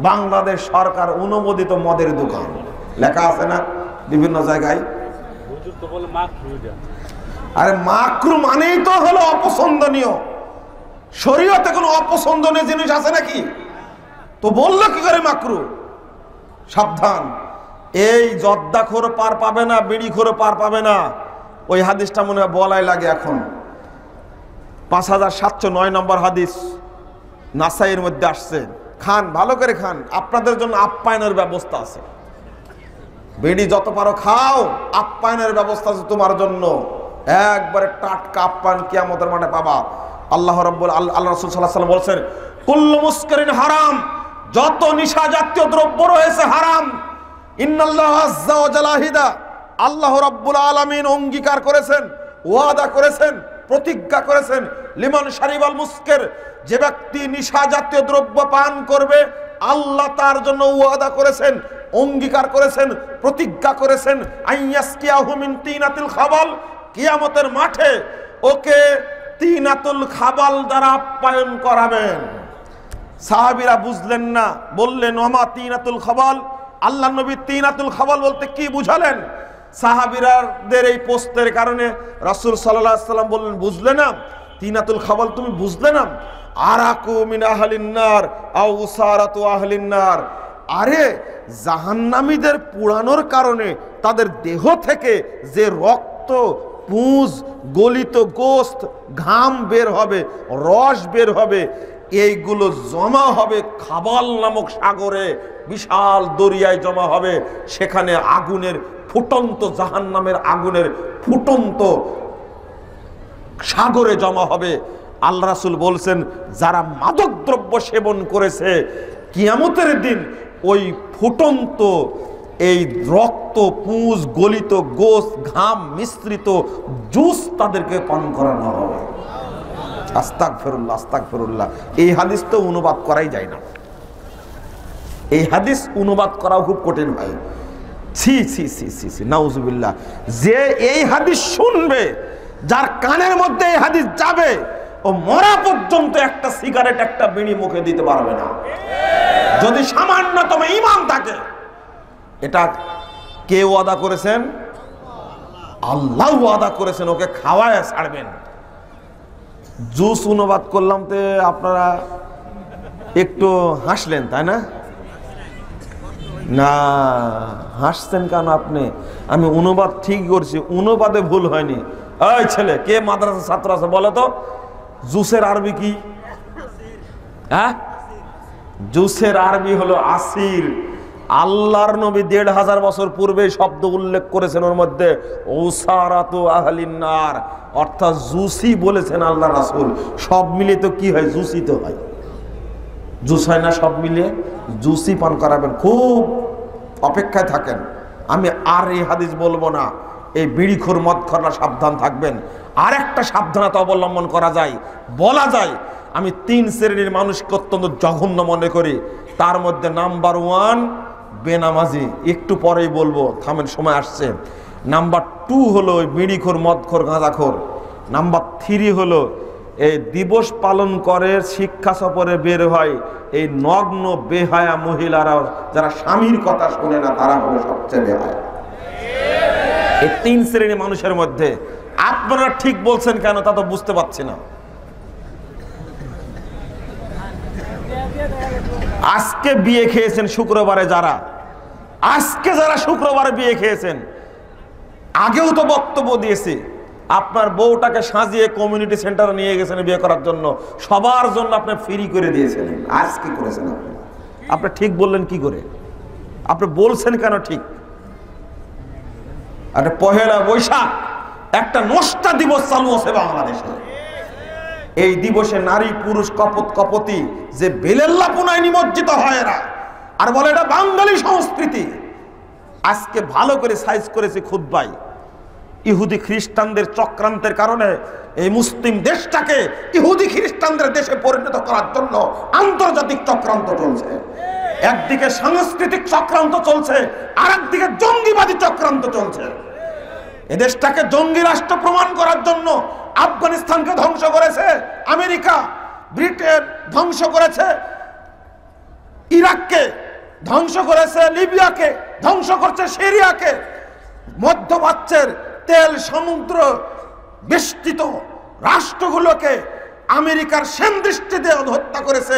বাংলাদেশ সরকার অনুমোদিত মদের দোকান লেখা আছে না বিভিন্ন জায়গায়। আরে মাকরু মানেই তো হলো অপছন্দনীয়। শরীয়তে কোনো অপছন্দনীয় জিনিস আছে নাকি? তো বললো কি করে মাকরু? সাবধান, এই জর্দাখোর পার পাবে না, বিড়িখোর পার পাবে না। ওই হাদিসটা মনে হয় বলাই লাগে এখন। 5709 নম্বর হাদিস নাসাইয়ের মধ্যে আসছে। খান, ভালো করে খান, আপনাদের জন্য আপ্যায়নের ব্যবস্থা আছে। বিড়ি যত পারো খাও, আপ্যায়নের ব্যবস্থা আছে তোমার জন্য। একবারে টাটকা আপ্যায়ন কিয়ামতের মাঠে পাবা। আল্লাহ রাসূল সাল্লাল্লাহু আলাইহি ওয়াসাল্লাম বলেছেন, কুল্লু মুসকিরিন হারাম, যত নিশা জাতীয় দ্রব্য রয়েছে হারাম। ইন্নাল্লাহ আযজা ওয়া জালাহিদা, আল্লাহ রাব্বুল আলামিন অঙ্গীকার করেছেন, ওয়াদা করেছেন, প্রতিজ্ঞা করেছেন, লিমান শারিবাল মুসকির, যে ব্যক্তি নিশা জাতীয় দ্রব্য পান করবে আল্লাহ তার জন্য ওয়াদা করেছেন, অঙ্গীকার করেছেন, প্রতিজ্ঞা করেছেন, আইয়াসকিয়াহু মিন তিনাতিল খাবাল, কিয়ামতের মাঠে ওকে তিনাতুল খাবাল দ্বারা আপ্যায়ন করাবেন। সাহাবীরা বুঝলেন না, বললেন ওমা তিনাতুল খাবাল, আল্লাহ নবী তিনাতুল খাবাল বলতে কি বুঝালেন? সাহাবীরাদের এই প্রশ্নের কারণে রাসূল সাল্লাল্লাহু আলাইহি ওয়াসাল্লাম বললেন, বুঝলে না তিনাতুল খাবাল, তুমি বুঝলে না? আরাকু মিন আহলিন নার আও উসারাতু আহলিন নার, আরে জাহান্নামীদের পুরানোর কারণে তাদের দেহ থেকে যে রক্ত, পুঁজ, গলিত গোশত, ঘাম বের হবে, রস বের হবে, এইগুলো জমা হবে খাবাল নামক সাগরে, বিশাল দরিয়ায় জমা হবে। সেখানে আগুনের ফুটন্ত, জাহান্নামের আগুনের ফুটন্ত সাগরে জমা হবে। আল্লাহ রাসূল বলছেন, যারা মাদক দ্রব্য সেবন করেছে কিয়ামতের দিন ওই ফুটন্ত এই রক্ত, পুঁজ, গলিত গোশত, ঘাম মিশ্রিত জুস তাদেরকে পান করানো হবে। আস্তাগফিরুল্লাহ, আস্তাগফিরুল্লাহ। এই হাদিস তো অনুবাদ করাই যায় না, এই হাদিস অনুবাদ করাও খুব কঠিন হয়। ছি ছি ছি ছি ছি, নাউজুবিল্লাহ। যে এই হাদিস শুনবে, যার কানের মধ্যে এই হাদিস যাবে, ও মরা পর্যন্ত একটা সিগারেট, একটা বিড়ি মুখে দিতে পারবে না, যদি সামান্যতম ঈমান থাকে। এটা কে ওয়াদা করেছেন? আল্লাহ ওয়াদা করেছেন, ওকে খাওয়ায় ছাড়বেন। জুস অনুবাদ করলাম, তো আপনারা একটু হাসলেন, তাই না? না, হাসছেন কেন আপনি? আমি অনুবাদ ঠিক করছি, অনুবাদে ভুল হয়নি। এই ছেলে, কে মাদ্রাসার ছাত্র আছে বলো তো, জুসের আরবি কি? হ্যাঁ, জুসের আরবি হলো আসির। আল্লাহর নবী ১৫০০ বছর পূর্বে শব্দ উল্লেখ করেছেন, ওর মধ্যে উসারাতু আহলিন নার, অর্থাৎ জুসি বলেছেন আল্লাহ রাসূল। সব মিলে তো কি হয়? জুসি তো হয়, জুস হয় না? সব মিলে জুসি পান করাবেন। খুব অপেক্ষায় থাকেন, আমি আর এই হাদিস বলবো না। এই বিড়িখোর মদখোররা সাবধান থাকবেন। আর একটা সাবধানতা অবলম্বন করা যায়, বলা যায়, আমি 3 শ্রেণীর মানুষকে অত্যন্ত জঘন্য মনে করি। তার মধ্যে নাম্বার 1 বেনামাজি, একটু পরেই বলবো, থামেন, সময় আসছে। নাম্বার 2 হলো বিড়িখোর, মদখোর, গাঁজাখোর। নাম্বার 3 হলো এই দিবস পালন করে শিক্ষা সফরে বের হয় এই নগ্ন বেহায়া মহিলারা, যারা স্বামীর কথা শোনে না, তারা হলো সবচেয়ে বেহায়া। এই 3 শ্রেণীর মানুষের মধ্যে আপনারা ঠিক বলছেন কেন তা তো বুঝতে পারছি না। আজকে বিয়ে খেয়েছেন শুক্রবারে, যারা আজকে যারা শুক্রবারে বিয়ে খেয়েছেন, আগেও তো বক্তব্য দিয়েছি, আপনার বউটাকে সাজিয়ে কমিউনিটি সেন্টারে নিয়ে গেছেন বিয়ে করার জন্য, সবার জন্য আপনি ফ্রি করে দিয়েছেন। আজ কি করেছেন আপনি? ঠিক বললেন কি করে? আপনি বলছেন কেন ঠিক? আর পহেলা বৈশাখ একটা নষ্টা দিবস চালু আছে বাংলাদেশে। এই দিবসে নারী পুরুষ কপত কপতি যে বেলেল্লাপুনায় নিমজ্জিত হয় এরা, আর বলে এটা বাঙালি সংস্কৃতি। আজকে ভালো করে সাইজ করেছে খুতবাই, ইহুদি খ্রিস্টানদের চক্রান্তের কারণে এই মুসলিম দেশটাকে ইহুদি খ্রিস্টানদের দেশে পরিণত করার জন্য আন্তর্জাতিক চক্রান্ত চলছে। একদিকে সাংস্কৃতিক চক্রান্ত চলছে, আর একদিকে জঙ্গিবাদী চক্রান্ত চলছে। এদেশটাকে জঙ্গি রাষ্ট্র প্রমাণ করার জন্য আফগানিস্তানকে ধ্বংস করেছে আমেরিকা, ব্রিটেন ধ্বংস করেছে ইরাককে, ধ্বংস করেছে লিবিয়াকে, ধ্বংস করছে সিরিয়াকে। মধ্যপ্রাচ্যের তেল সমুদ্র বেষ্টিত রাষ্ট্রগুলোকে আমেরিকার সেনদৃষ্টিতে হত্যা করেছে,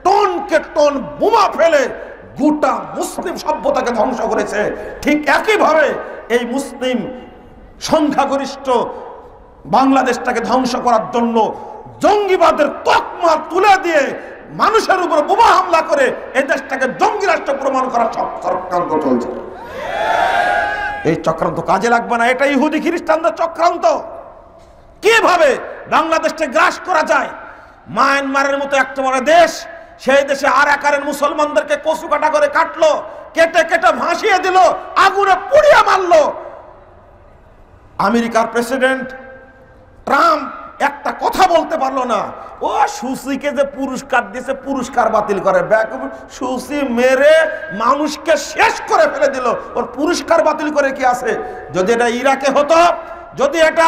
টনকে টন বোমা ফেলে গোটা মুসলিম সভ্যতাকে ধ্বংস করেছে। ঠিক একইভাবে এই মুসলিম সংখ্যাগরিষ্ঠ বাংলাদেশটাকে ধ্বংস করার জন্য জঙ্গিবাদের তকমা তুলে দিয়ে মানুষের উপর বোমা হামলা করে এই দেশটাকে জঙ্গি রাষ্ট্র প্রমাণ করার চক্রান্ত চলছে। এই চক্রান্ত কাজে লাগবে না, এটা ইহুদি খ্রিস্টানদের চক্রান্ত। কিভাবে বাংলাদেশকে গ্রাস করা যায়? মায়ানমারের মতো একটা বড় দেশ, সেই দেশে আর একারের মুসলমানদেরকে কচু কাটা করে কাটলো, কেটে কেটে ভাসিয়ে দিল, আগুনে পুড়িয়ে মারলো। আমেরিকার প্রেসিডেন্ট ট্রাম্প একটা কথা বলতে পারলো না। ও সুসিকে যে পুরস্কার দিয়েছে, পুরস্কার বাতিল করে, সুসি মেরে মানুষকে শেষ করে ফেলে দিল, ওর পুরস্কার বাতিল করে কি আছে? যদি এটা ইরাকে হতো, যদি এটা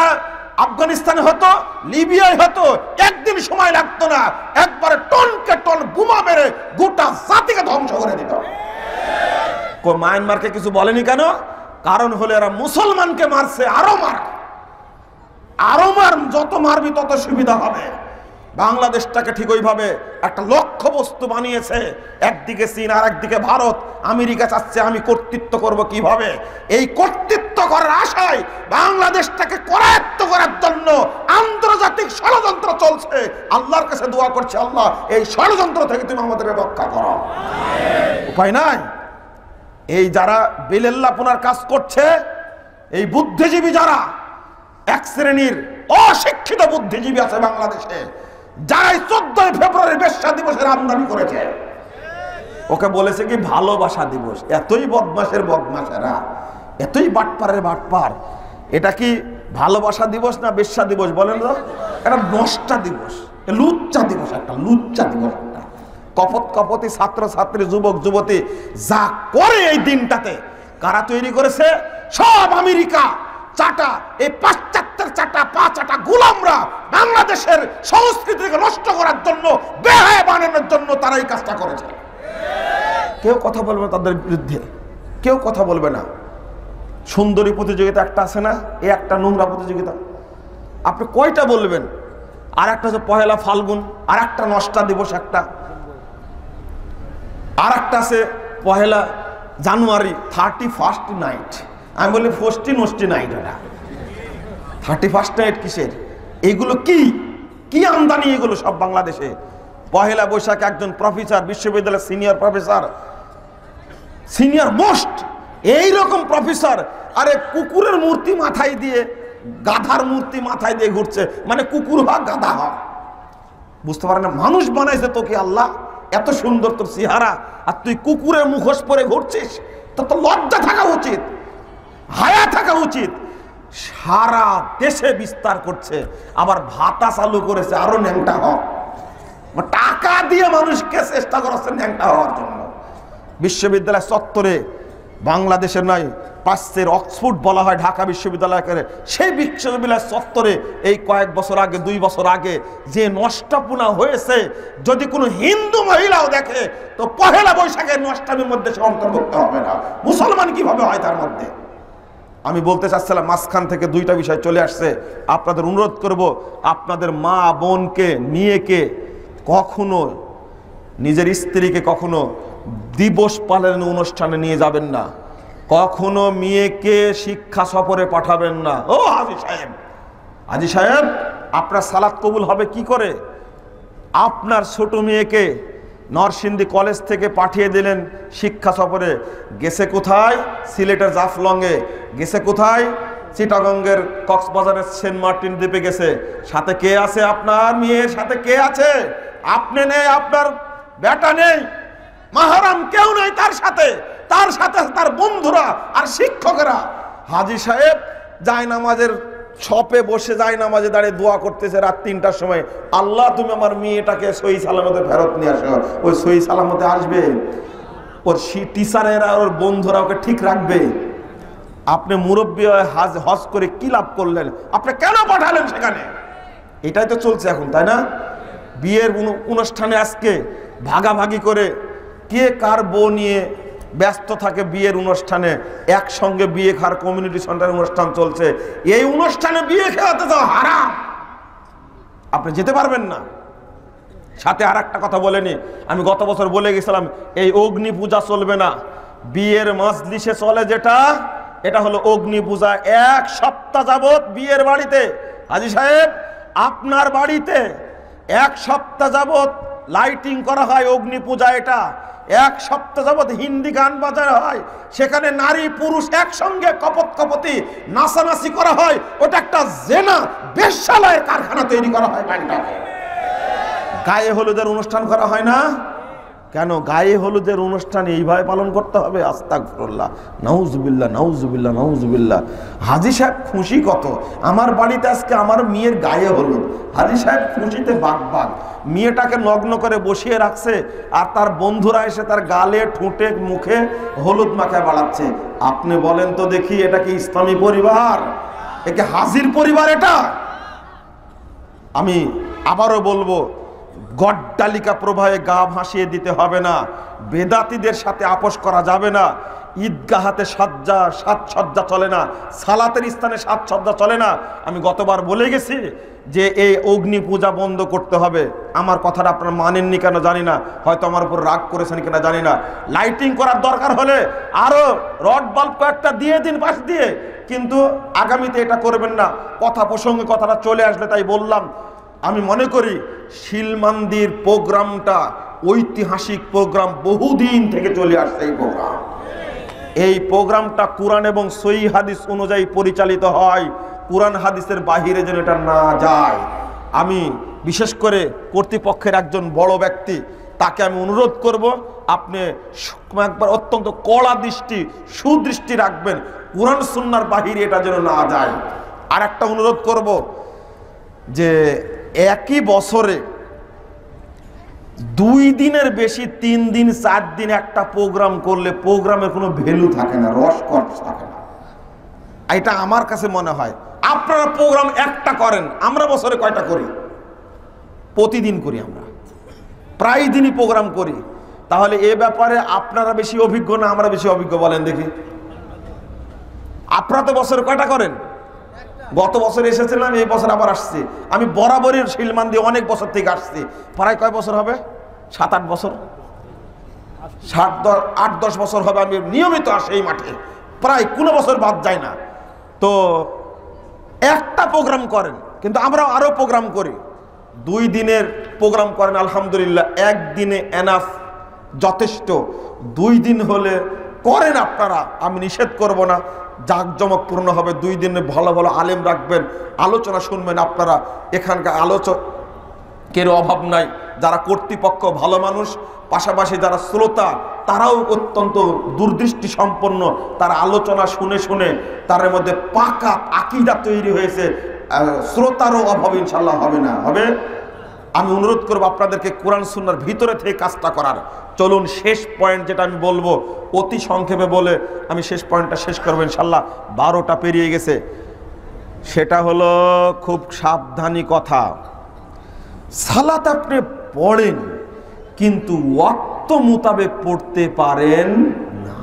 আফগানিস্তানে হতো, লিবিয়ায় হতো, একদিন সময় লাগতো না, একবারে টনকে টন বোমা মেরে গোটা জাতিকে ধ্বংস করে দিত। মায়ানমারকে কিছু বলেনি কেন? কারণ হলো এরা মুসলমানকে মারছে, আরো মার, যত মারবি তত সুবিধা হবে। বাংলাদেশটাকে ঠিক ওইভাবে একটা লক্ষ্য বস্তু বানিয়েছে। একদিকে চীন আর একদিকে ভারত। আমেরিকা চাচ্ছে আমি কর্তৃত্ব করব কিভাবে। এই কর্তৃত্ব করার আশায় বাংলাদেশটাকে করায়ত্ত করার জন্য আন্তর্জাতিক ষড়যন্ত্র চলছে। আল্লাহর কাছে দোয়া করছে, আল্লাহ এই ষড়যন্ত্র থেকে তুমি আমাদের রক্ষা করো। উপায় নাই। এই যারা বিলেল্লাপনার কাজ করছে, এই বুদ্ধিজীবী যারা, এক শ্রেণীর অশিক্ষিত বুদ্ধিজীবী আছে বাংলাদেশে, যারাই 14 ফেব্রুয়ারি বেশ্যা দিবসের আমদানি করেছে। ওকে বলেছে কি ভালোবাসা দিবস। এতই বদমাশের বদমাশেরা, এতই বাটপারের বাটপার। এটা কি ভালোবাসা দিবস না বেশ্যা দিবস বলেন তো? এটা নষ্টা দিবস, লুচ্চা দিবস, একটা লুচ্চা দিবস। কপত কপতি ছাত্র ছাত্রী, যুবক যুবতী যা করে এই দিনটাতে, কারা তৈরি করেছে? সব আমেরিকা চাটা, এই পাশ্চাত্যের চাটা, চাটা গোলামরা বাংলাদেশের সংস্কৃতিকে নষ্ট করার জন্য, বেহায়া বানানোর জন্য তারা এই কাজটা করেছে। কেউ কথা বলবে না তাদের বিরুদ্ধে, কেউ কথা বলবে না। সুন্দরী প্রতিযোগিতা একটা আছে না, এই একটা নোংরা প্রতিযোগিতা, আপনি কয়টা বলবেন? আর একটা হচ্ছে পহেলা ফাল্গুন, আর একটা নষ্টা দিবস, একটা আর একটা আছে পহেলা জানুয়ারি, 31st নাইট। আমি বলি ফষ্টি নষ্টি নাইট, ওটা 31st নাইট কিসের? এগুলো কি কি আমদানি এগুলো সব বাংলাদেশে। পহেলা বৈশাখ একজন প্রফেসর, বিশ্ববিদ্যালয়ের সিনিয়র প্রফেসর, সিনিয়র মোস্ট এইরকম প্রফেসর, আরে কুকুরের মূর্তি মাথায় দিয়ে, গাধার মূর্তি মাথায় দিয়ে ঘুরছে, মানে কুকুর হওয়া গাধা হওয়া। বুঝতে পারে না মানুষ বানাইছে তোকে আল্লাহ, এত সুন্দর তোর চেহারা, আর তুই কুকুরের মুখোশ পরে ঘুরছিস। তো লজ্জা থাকা উচিত, হায়া থাকা উচিত। সারা দেশে বিস্তার করছে, আবার ভাতা চালু করেছে আরো ন্যাংটা হওয়া, টাকা দিয়ে মানুষকে চেষ্টা করাচ্ছে ন্যাংটা হওয়ার জন্য। বিশ্ববিদ্যালয় চত্বরে, বাংলাদেশের নয় প্রাচ্যের অক্সফোর্ড বলা হয় ঢাকা বিশ্ববিদ্যালয়কে, সেই বিশ্ববিদ্যালয় চত্বরে এই কয়েক বছর আগে, 2 বছর আগে যে নষ্টাপনা হয়েছে, যদি কোনো হিন্দু মহিলাও দেখে তো পহেলা বৈশাখের নষ্টামির মধ্যে সে অন্তর্ভুক্ত হবে না। মুসলমান কিভাবে হয় তার মধ্যে? আমি বলতে চাচ্ছিলাম, মাঝখান থেকে 2টা বিষয় চলে আসছে। আপনাদের অনুরোধ করব, আপনাদের মা বোনকে মেয়েকে কখনো, নিজের স্ত্রীকে কখনো দিবস পালনের অনুষ্ঠানে নিয়ে যাবেন না, কখনো মেয়েকে শিক্ষা সফরে পাঠাবেন না। ও হাজী সাহেব, হাজী সাহেব, আপনার সালাত কবুল হবে কি করে? আপনার ছোট মেয়েকে নরসিংদী কলেজ থেকে পাঠিয়ে দিলেন শিক্ষা সফরে, গেছে কোথায়? সিলেটের জাফলংয়ে, গেছে কোথায়? চিটাগঙ্গের কক্সবাজারের সেন্ট মার্টিন দ্বীপে গেছে। সাথে কে আছে? আপনার মেয়ের সাথে কে আছে? আপনি নেই, আপনার বেটা নেই, মাহারাম কেউ নেই তার সাথে, তার সাথে তার বন্ধুরা আর শিক্ষকেরা। হাজী সাহেব জায়নামাজের শপে বসে জায়নামাজে দাঁড়িয়ে দোয়া করতেছে রাত 3টার সময়, আল্লাহ তুমি আমার মেয়েটাকে সহি সালামতে ফেরত নিয়ে আসো। ওই সহি সালামতে আসবে? ওর টিচারেরা ওর বন্ধুরা ওকে ঠিক রাখবে? আপনি মুরব্বী হয়ে হজ করে কি লাভ করলেন? আপনি কেন পাঠালেন সেখানে? এটাই তো চলছে এখন, তাই না? বিয়ের অনুষ্ঠানে আজকে ভাগাভাগি করে কে কার বউ নিয়ে ব্যস্ত থাকে। বিয়ের অনুষ্ঠানে একসঙ্গে বিয়ে খাওয়ার কমিউনিটি সেন্টারের অনুষ্ঠান চলছে। এই অনুষ্ঠানে বিয়ে খাওয়াতে তো হারাম, আপনি যেতে পারবেন না। সাথে আর একটা কথা বলেনি, আমি গত বছর বলে গেছিলাম, এই অগ্নি পূজা চলবে না। বিয়ের মজলিসে চলে যেটা, এটা হলো অগ্নি পূজা। 1 সপ্তাহ যাবত বিয়ের বাড়িতে, হাজী সাহেব আপনার বাড়িতে 1 সপ্তাহ যাবত লাইটিং করা হয় অগ্নি পূজা। এটা 1 সপ্তাহ যাবত হিন্দি গান বাজানো হয়, সেখানে নারী পুরুষ একসঙ্গে কপতি নাচানাচি করা হয়। ওটা একটা জেনা বেশ্যালয়ের কারখানা তৈরি করা হয়। গায়ে হলুদের অনুষ্ঠান করা হয় না কেন? গায়ে হলুদের অনুষ্ঠান এইভাবে পালন করতে হবে? আস্তাগফিরুল্লাহ, নাউজুবিল্লাহ, নাউজুবিল্লাহ, নাউজুবিল্লাহ। হাজী সাহেব খুশি কত, আমার বাড়িতে আজকে আমার মেয়ের গায়ে হলুদ। হাজী সাহেব খুশিতে বাগবাগ, মেয়েটাকে নগ্ন করে বসিয়ে রাখছে, আর তার বন্ধুরা এসে তার গালে ঠোঁটে মুখে হলুদ মাখায় বাড়াচ্ছে। আপনি বলেন তো দেখি, এটা কি ইসলামী পরিবার? একে হাজির পরিবার এটা? আমি আবারও বলবো, গড্ডালিকা প্রবাহে গা ভাসিয়ে দিতে হবে না। বেদাতীদের সাথে আপোষ করা যাবে না। ঈদগাহাতে সাজসজ্জা চলে না, সালাতের স্থানে সাজসজ্জা চলে না। আমি গতবার বলে গেছি যে এই অগ্নি পূজা বন্ধ করতে হবে। আমার কথাটা আপনারা মানেননি কেন জানি না, হয়তো আমার উপর রাগ করেছেন কিনা জানি না। লাইটিং করার দরকার হলে আরো রড বাল্ব কয়েকটা দিয়ে দিন পাশ দিয়ে, কিন্তু আগামীতে এটা করবেন না। কথা প্রসঙ্গে কথাটা চলে আসলে তাই বললাম। আমি মনে করি শিলমান্দির প্রোগ্রামটা ঐতিহাসিক প্রোগ্রাম, বহুদিন থেকে চলে আসছে এই প্রোগ্রামটা কোরআন এবং সহিহ হাদিস অনুযায়ী পরিচালিত হয়। কোরআন হাদিসের বাহিরে যেন এটা না যায়। আমি বিশেষ করে কর্তৃপক্ষের একজন বড় ব্যক্তি, তাকে আমি অনুরোধ করব, আপনি একবার অত্যন্ত কড়া দৃষ্টি সুদৃষ্টি রাখবেন, কোরআন সুন্নাহর বাহিরে এটা যেন না যায়। আর একটা অনুরোধ করব যে একই বছরে 2 দিনের বেশি 3 দিন 4 দিন একটা প্রোগ্রাম করলে প্রোগ্রামের কোনো ভ্যালু থাকে না, রসকস থাকে না। এটা আমার কাছে মনে হয়। আপনারা প্রোগ্রাম একটা করেন, আমরা বছরে কয়টা করি? প্রতিদিন করি, আমরা প্রায় দিনই প্রোগ্রাম করি। তাহলে এ ব্যাপারে আপনারা বেশি অভিজ্ঞ না আমরা বেশি অভিজ্ঞ? বলেন দেখি। আপনারা তো বছরে কয়টা করেন? গত বছর এসেছিলাম, এই বছর আবার আসছি। আমি বরাবরই শিলমান্দি অনেক বছর থেকে আসছি। প্রায় কয় বছর হবে? 7-8 বছর, 8-10 বছর হবে আমি নিয়মিত আসি এই মাঠে, প্রায় কোনো বছর বাদ যায় না। তো একটা প্রোগ্রাম করেন, কিন্তু আমরা আরো প্রোগ্রাম করি। 2 দিনের প্রোগ্রাম করেন, আলহামদুলিল্লাহ। 1 দিনে এনাফ, যথেষ্ট। 2 দিন হলে করেন আপনারা, আমি নিষেধ করব না। জাঁকজমকপূর্ণ হবে। 2 দিনে ভালো ভালো আলেম রাখবেন, আলোচনা শুনবেন আপনারা। এখানকার আলোচকের অভাব নাই। যারা কর্তৃপক্ষ ভালো মানুষ, পাশাপাশি যারা শ্রোতা তারাও অত্যন্ত দূরদৃষ্টি সম্পন্ন। তারা আলোচনা শুনে শুনে তার মধ্যে পাকা আকীদা তৈরি হয়েছে। শ্রোতারও অভাব ইনশাল্লাহ হবে না, হবে। আমি অনুরোধ করব আপনাদেরকে কোরআন সুন্নাহর ভিতরে থেকে কাজটা করার। চলুন শেষ পয়েন্ট যেটা আমি বলবো, অতি সংক্ষেপে বলে আমি শেষ পয়েন্টটা শেষ করবো ইনশাল্লাহ। 12টা পেরিয়ে গেছে। সেটা হলো খুব সাবধানী কথা। সালাত আপনি পড়েন, কিন্তু ওয়াক্ত মোতাবেক পড়তে পারেন না।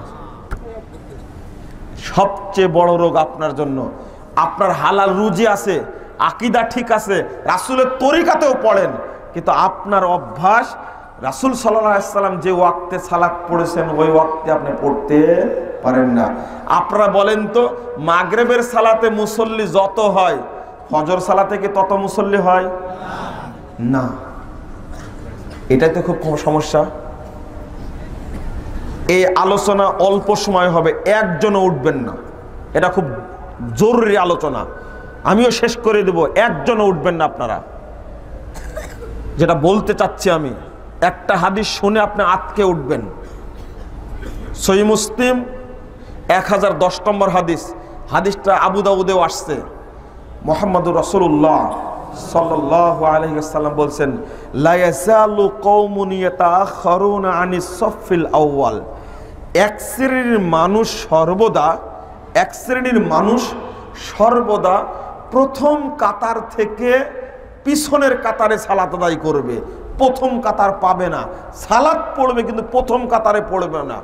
সবচেয়ে বড় রোগ আপনার জন্য। আপনার হালাল রুজি আছে, আকীদা ঠিক আছে, রাসূলের তরিকাতেও পড়েন, কিন্তু আপনার অভ্যাস রাসূল সাল্লাল্লাহু আলাইহি সাল্লাম যে ওয়াক্তে সালাত পড়েছেন ওই ওয়াক্তে আপনি পড়তে পারেন না। আপনারা বলেন তো, মাগরিবের সালাতে মুসল্লি যত হয়, ফজর সালাতে কি তত মুসল্লি হয় না? এটাই তো খুব সমস্যা। এই আলোচনা অল্প সময় হবে, একজনও উঠবেন না। এটা খুব জরুরি আলোচনা, আমিও শেষ করে দেব। একজনও উঠবেন না আপনারা। যেটা বলতে চাচ্ছি আমি, একটা হাদিস শুনে আপনি আটকে উঠবেন। সহিহ মুসলিম 1010 নম্বর হাদিস। হাদিসটা আবু দাউদেও আসছে। মুহাম্মদুর রাসূলুল্লাহ সাল্লাল্লাহু আলাইহি ওয়াসাল্লাম বলছেন, লা ইয়াযালু কওমুন ইয়াতাআখারুনা আনিস সাফফিল আউয়াল এক শ্রেণীর মানুষ সর্বদা প্রথম কাতার থেকে পিছনের কাতারে সালাত আদায় করবে, প্রথম কাতার পাবে না, সালাত পড়বে কিন্তু প্রথম কাতারে পড়বে না।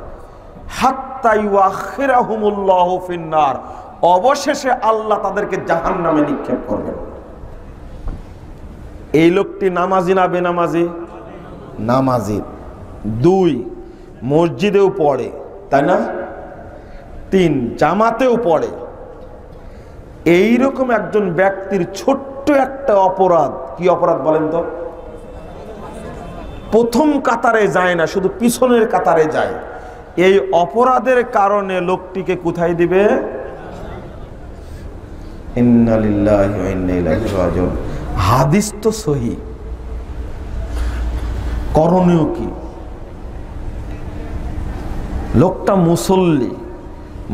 হাত্তা ইউআখিরাহুমুল্লাহু ফিন্নার, অবশেষে আল্লাহ তাদেরকে জাহান্নামে নিক্ষেপ করবেন। এই লোকটি নামাজি না বেনামাজি? নামাজি। 2, মসজিদেও পড়ে, তাই না? 3, জামাতেও পড়ে। এইরকম একজন ব্যক্তির ছোট্ট একটা অপরাধ, কি অপরাধ বলেন তো? প্রথম কাতারে যায় না, শুধু পিছনের কাতারে যায়। এই অপরাধের কারণে লোকটিকে কোথায় দিবে? ইন্না লিল্লাহি ওয়া ইন্না ইলাইহি রাজিউন। হাদিস তো সহিহ। করণীয় কি? লোকটা মুসল্লি,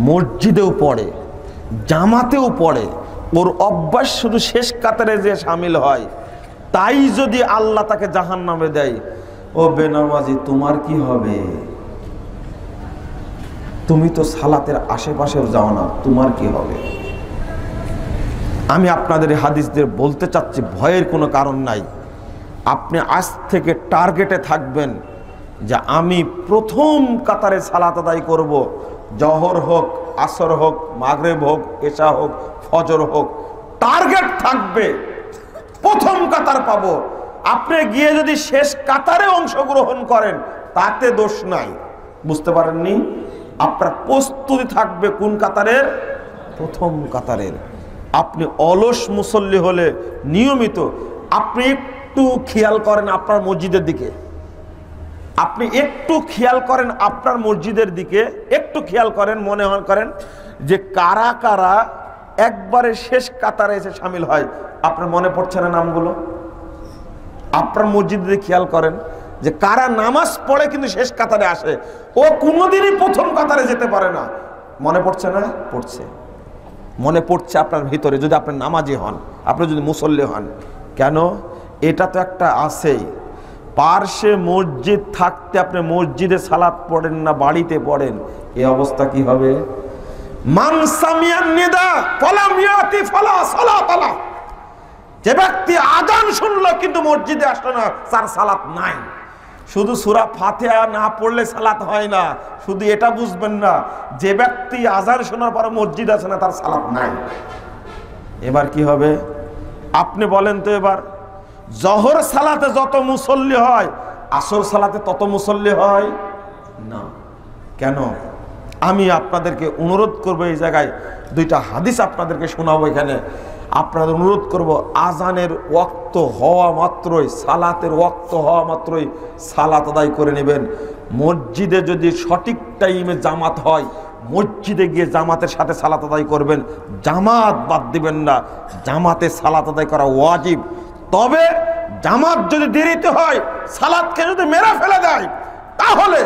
মসজিদেও পড়ে, জামাতেও পড়ে, ওর অভ্যাস শুধু শেষ কাতারে যে শামিল হয়, তাই যদি আল্লাহ তাকে জাহান্নামে দেয়, ও বেনামাজি তোমার কি হবে? তুমি তো সালাতের আশেপাশেও যাও না, তোমার কি হবে? আমি আপনাদের হাদিসদের বলতে চাচ্ছি, ভয়ের কোনো কারণ নাই। আপনি আজ থেকে টার্গেটে থাকবেন যে আমি প্রথম কাতারে সালাত আদায় করব, জহর হোক, আসর হোক, মাগরিব হোক, এশা হোক, ফজর হোক, টার্গেট থাকবে প্রথম কাতার পাবো। আপনি গিয়ে যদি শেষ কাতারে অংশগ্রহণ করেন তাতে দোষ নাই, বুঝতে পারেননি? আপনার প্রস্তুতি থাকবে কোন কাতারের? প্রথম কাতারের। আপনি অলস মুসল্লি হলে নিয়মিত আপনি একটু খেয়াল করেন আপনার মসজিদের দিকে, আপনি একটু খেয়াল করেন আপনার মসজিদের দিকে, একটু খেয়াল করেন, মনে করেন যে কারা কারা একবারে শেষ কাতারে এসে শামিল হয়। আপনার মনে পড়ছে না নামগুলো? আপনার মসজিদে খেয়াল করেন যে কারা নামাজ পড়ে কিন্তু শেষ কাতারে আসে, ও কোনোদিনই প্রথম কাতারে যেতে পারে না। মনে পড়ছে না? পড়ছে, মনে পড়ছে আপনার ভিতরে, যদি আপনি নামাজি হন, আপনি যদি মুসল্লি হন। কেন? এটা তো একটা আছেই, পার্শ্বে মসজিদ থাকতে আপনি মসজিদে সালাত পড়েন না, বাড়িতে পড়েন, এই অবস্থা কি হবে? মান সামিয়ান নিদা ফালাম ইয়াতি ফালা সালাত আলা, যে ব্যক্তি আযান শুনলো কিন্তু মসজিদে আসলো না, তার সালাত নাই। শুধু সূরা ফাতিহা না পড়লে সালাত হয় না, শুধু এটা বুঝবেন না, যে ব্যক্তি আযান শোনার পর মসজিদ আসে না, তার সালাত নাই। এবার কি হবে আপনি বলেন তো? এবার জহর সালাতে যত মুসল্লি হয়, আসর সালাতে তত মুসল্লি হয় না। কেন? আমি আপনাদেরকে অনুরোধ করব, এই জায়গায় 2টা হাদিস আপনাদেরকে শোনাবো। এখানে আপনাদের অনুরোধ করব, আজানের ওয়াক্ত হওয়া মাত্রই, সালাতের ওয়াক্ত হওয়া মাত্রই সালাত আদায় করে নেবেন। মসজিদে যদি সঠিক টাইমে জামাত হয়, মসজিদে গিয়ে জামাতের সাথে সালাত আদায় করবেন, জামাত বাদ দিবেন না। জামাতে সালাত আদায় করা ওয়াজিব। তবে জামাত যদি দেরিতে হয়, সালাতকে যদি মেরে ফেলে দেয়, তাহলে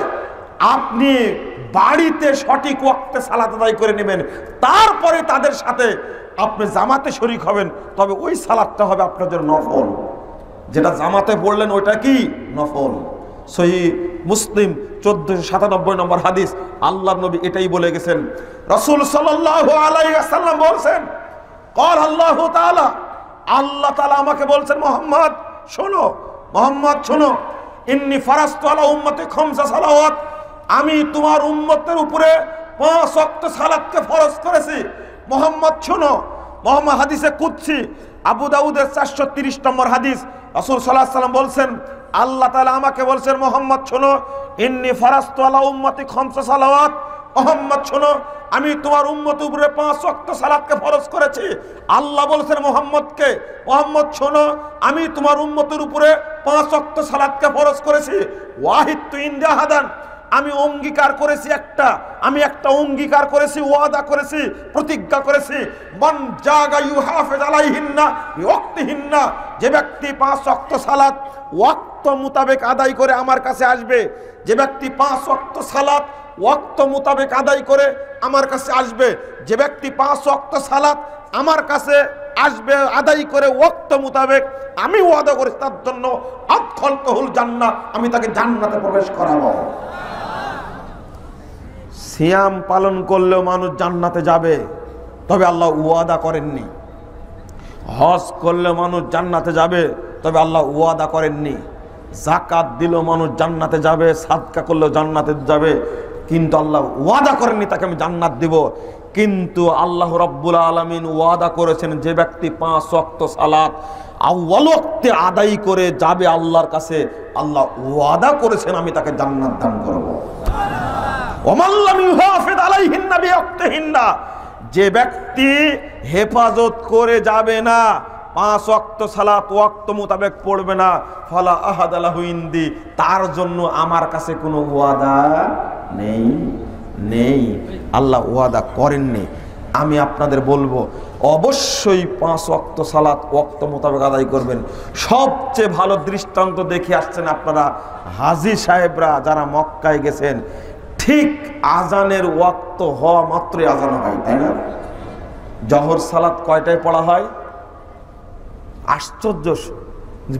আপনি বাড়িতে সঠিক ওয়াক্তে সালাত আদায় করে নেবেন, তারপরে তাদের সাথে আপনি জামাতে শরীক হবেন। তবে ওই সালাতটা হবে আপনাদের নফল, যেটা জামাতে পড়লেন ওইটা কি? নফল। সহিহ মুসলিম 1497 নম্বর হাদিস, আল্লাহর নবী এটাই বলে গেছেন। রাসূল সাল্লাল্লাহু আলাইহি ওয়াসাল্লাম বলছেন, ক্বাল আল্লাহু তাআলা, আল্লাহ তাআলা আমাকে বলছেন, মুহাম্মদ শোনো, মুহাম্মদ শোনো, ইন্নী ফারাজতু আলা উম্মতি খামসা সালাওয়াত, আমি তোমার উম্মতের উপরে 5 ওয়াক্ত সালাতকে ফরজ করেছি। মুহাম্মদ শোনো, মুহাম্মদ হাদিসে কুদসি আবু দাউদের 430 নম্বর হাদিস, রাসূল সাল্লাল্লাহু আলাইহি ওয়াসাল্লাম বলছেন, আল্লাহ তাআলা আমাকে বলছেন, মুহাম্মদ শোনো, ইন্নী ফারাজতু আলা উম্মতি খামসা সালাওয়াত, মুহাম্মদ শোনো, আমি তোমার উম্মতের উপরে 5 ওয়াক্ত সালাতকে ফরজ করেছি। আল্লাহ বলছেন মুহাম্মদকে, মুহাম্মদ শোনো, আমি তোমার উম্মতের উপরে 5 ওয়াক্ত সালাতকে ফরজ করেছি। ওয়াহিদতু ইনদা হাদান, আমি অঙ্গীকার করেছি আমি একটা অঙ্গীকার করেছি, ওয়াদা করেছি, প্রতিজ্ঞা করেছি। মান জাগা ইউহাফিজ আলাইহিন্না বিওয়াক্তিহিন্না, যে ব্যক্তি 5 ওয়াক্ত সালাত ওয়াক্ত মোতাবেক আদায় করে আমার কাছে আসবে, যে ব্যক্তি 5 ওয়াক্ত সালাত ওয়াক্ত মোতাবেক আদায় করে আমার কাছে আসবে, যে ব্যক্তি 5 ওয়াক্ত সালাত আমার কাছে আসবে আদায় করে ওয়াক্ত মোতাবেক, আমি ওয়াদা করেছি তার জন্য আদখালতুহুল জান্নাহ, আমি তাকে জান্নাতে প্রবেশ করাবো। সিয়াম পালন করলেও মানুষ জান্নাতে যাবে, তবে আল্লাহ ওয়াদা করেননি। হজ করলেও মানুষ জান্নাতে যাবে, তবে আল্লাহ ওয়াদা করেননি। যাকাত দিলেও মানুষ জান্নাতে যাবে, সাদকা করলেও জান্নাতে যাবে, কিন্তু আল্লাহ ওয়াদা করেননি তাকে আমি জান্নাত দিব। কিন্তু আল্লাহ রাব্বুল আলামিন ওয়াদা করেছেন, যে ব্যক্তি 5 ওয়াক্ত সালাত আউয়াল ওয়াক্তে আদায় করে যাবে আল্লাহর কাছে, আল্লাহ ওয়াদা করেছেন আমি তাকে জান্নাত দান করব। ওমান লাম ইউহাফিজ আলাইহিন্না বিওয়াক্তিহিন্না, যে ব্যক্তি হেফাজত করে যাবে না, 5 ওয়াক্ত সালাত ওয়াক্ত মোতাবেক পড়বে না, ফালা আহাদা লাহু ইনদি, তার জন্য আমার কাছে কোনো ওয়াদা নেই। আল্লাহ ওয়াদা করেননি। আমি আপনাদের বলবো, অবশ্যই 5 ওয়াক্ত সালাত ওয়াক্ত মোতাবেক আদায় করবেন। সবচেয়ে ভালো দৃষ্টান্ত দেখে আসছেন আপনারা, হাজী সাহেবরা যারা মক্কায় গেছেন, ঠিক আজানের ওয়াক্ত হওয়া মাত্রই আজান হয়, তাই না? জহর সালাত কয়টায় পড়া হয়? আশ্চর্য,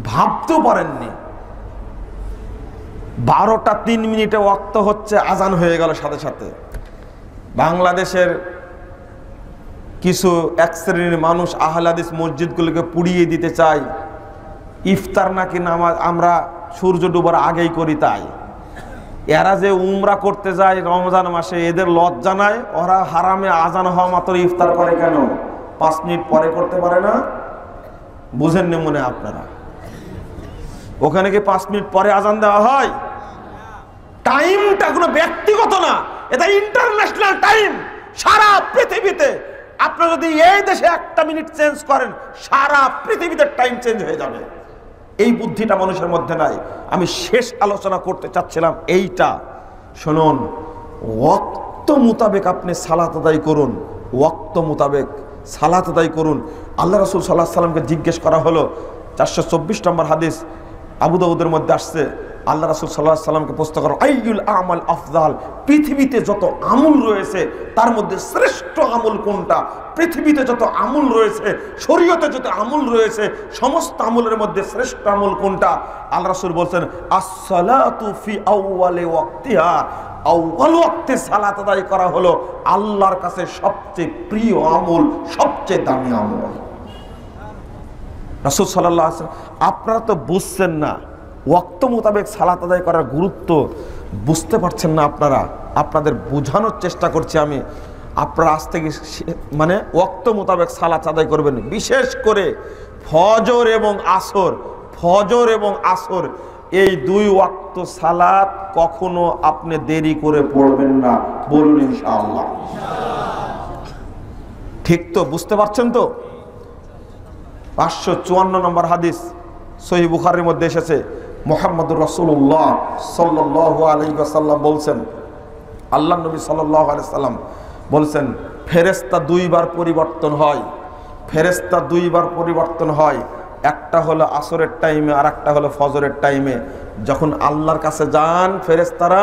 ভাবতেও পারেননি। 12টা 3 মিনিটে ওয়াক্ত হচ্ছে, আজান হয়ে গেল সাথে সাথে। বাংলাদেশের কিছু এক শ্রেণীর মানুষ আহলে হাদিস মসজিদগুলোকে পুড়িয়ে দিতে চায়, ইফতার নাকি নামাজ আমরা সূর্য ডুবার আগেই করি। তাই এরা যে উমরা করতে যায় রমজান মাসে, এদের লজ্জা নাই? ওরা হারামে আজান হওয়া মাত্র ইফতার করে কেন? 5 মিনিট পরে করতে পারে না? বুঝেননি মনে আপনারা? ওখানে কি 5 মিনিট পরে আজান দেওয়া হয়? টাইমটা কোনো ব্যক্তিগত না, এটা ইন্টারন্যাশনাল টাইম। সারা পৃথিবীতে আপনারা যদি এই দেশে 1টা মিনিট চেঞ্জ করেন, সারা পৃথিবীতে টাইম চেঞ্জ হয়ে যাবে। এই বুদ্ধিটা মানুষের মধ্যে নাই। আমি শেষ আলোচনা করতে চাচ্ছিলাম এইটা, শুনুন, ওয়াক্ত মোতাবেক আপনি সালাত আদায় করুন, ওয়াক্ত মোতাবেক সালাত আদায় করুন। আল্লাহ রাসূল সাল্লাল্লাহু আলাইহি ওয়াসাল্লামকে জিজ্ঞেস করা হলো, 424 নম্বর হাদিস আবু দাউদের মধ্যে আসছে, আল্লাহ রাসূল সাল্লাল্লাহু আলাইহি ওয়াসাল্লামকে প্রশ্ন করা, আইয়ুল আমাল আফজাল, পৃথিবীতে যত আমল রয়েছে তার মধ্যে শ্রেষ্ঠ আমল কোনটা? পৃথিবীতে যত আমল রয়েছে, শরীয়তে যত আমল রয়েছে, সমস্ত আমলের মধ্যে শ্রেষ্ঠ আমল কোনটা? আল্লাহ রাসূল বলছেন, আস-সালাতু ফি আউয়ালি ওয়াক্তিহা, আউয়াল ওয়াক্তে সালাত আদায় করা হলো আল্লাহর কাছে সবচেয়ে প্রিয় আমল, সবচেয়ে দামি আমল। রাসূল সাল্লাল্লাহু আলাইহি ওয়াসাল্লাম, আপনারা তো বুঝছেন না ওয়াক্ত মোতাবেক সালাত আদায় করার গুরুত্ব, বুঝতে পারছেন না আপনারা। আপনাদের বোঝানোর চেষ্টা করছি আমি। আপনারা আজ থেকে মানে ওয়াক্ত মোতাবেক সালাত আদায় করবেন। বিশেষ করে ফজর এবং আসর এই 2 ওয়াক্ত সালাত কখনো আপনি দেরি করে পড়বেন না। বলুন ইনশাআল্লাহ। ঠিক তো? বুঝতে পারছেন তো? 554 নম্বর হাদিস সহিহ বুখারীর মধ্যে এসেছে, মুহাম্মদুর রাসূলুল্লাহ সাল্লাল্লাহু আলাইহি ওয়াসাল্লাম বলছেন, আল্লাহর নবী সাল্লাল্লাহু আলাইহি ওয়াসাল্লাম বলছেন, ফেরেশতা 2 বার পরিবর্তন হয়। ফেরেশতা 2 বার পরিবর্তন হয়, একটা হলো আসরের টাইমে আর একটা হলো ফজরের টাইমে। যখন আল্লাহর কাছে যান ফেরেশতারা,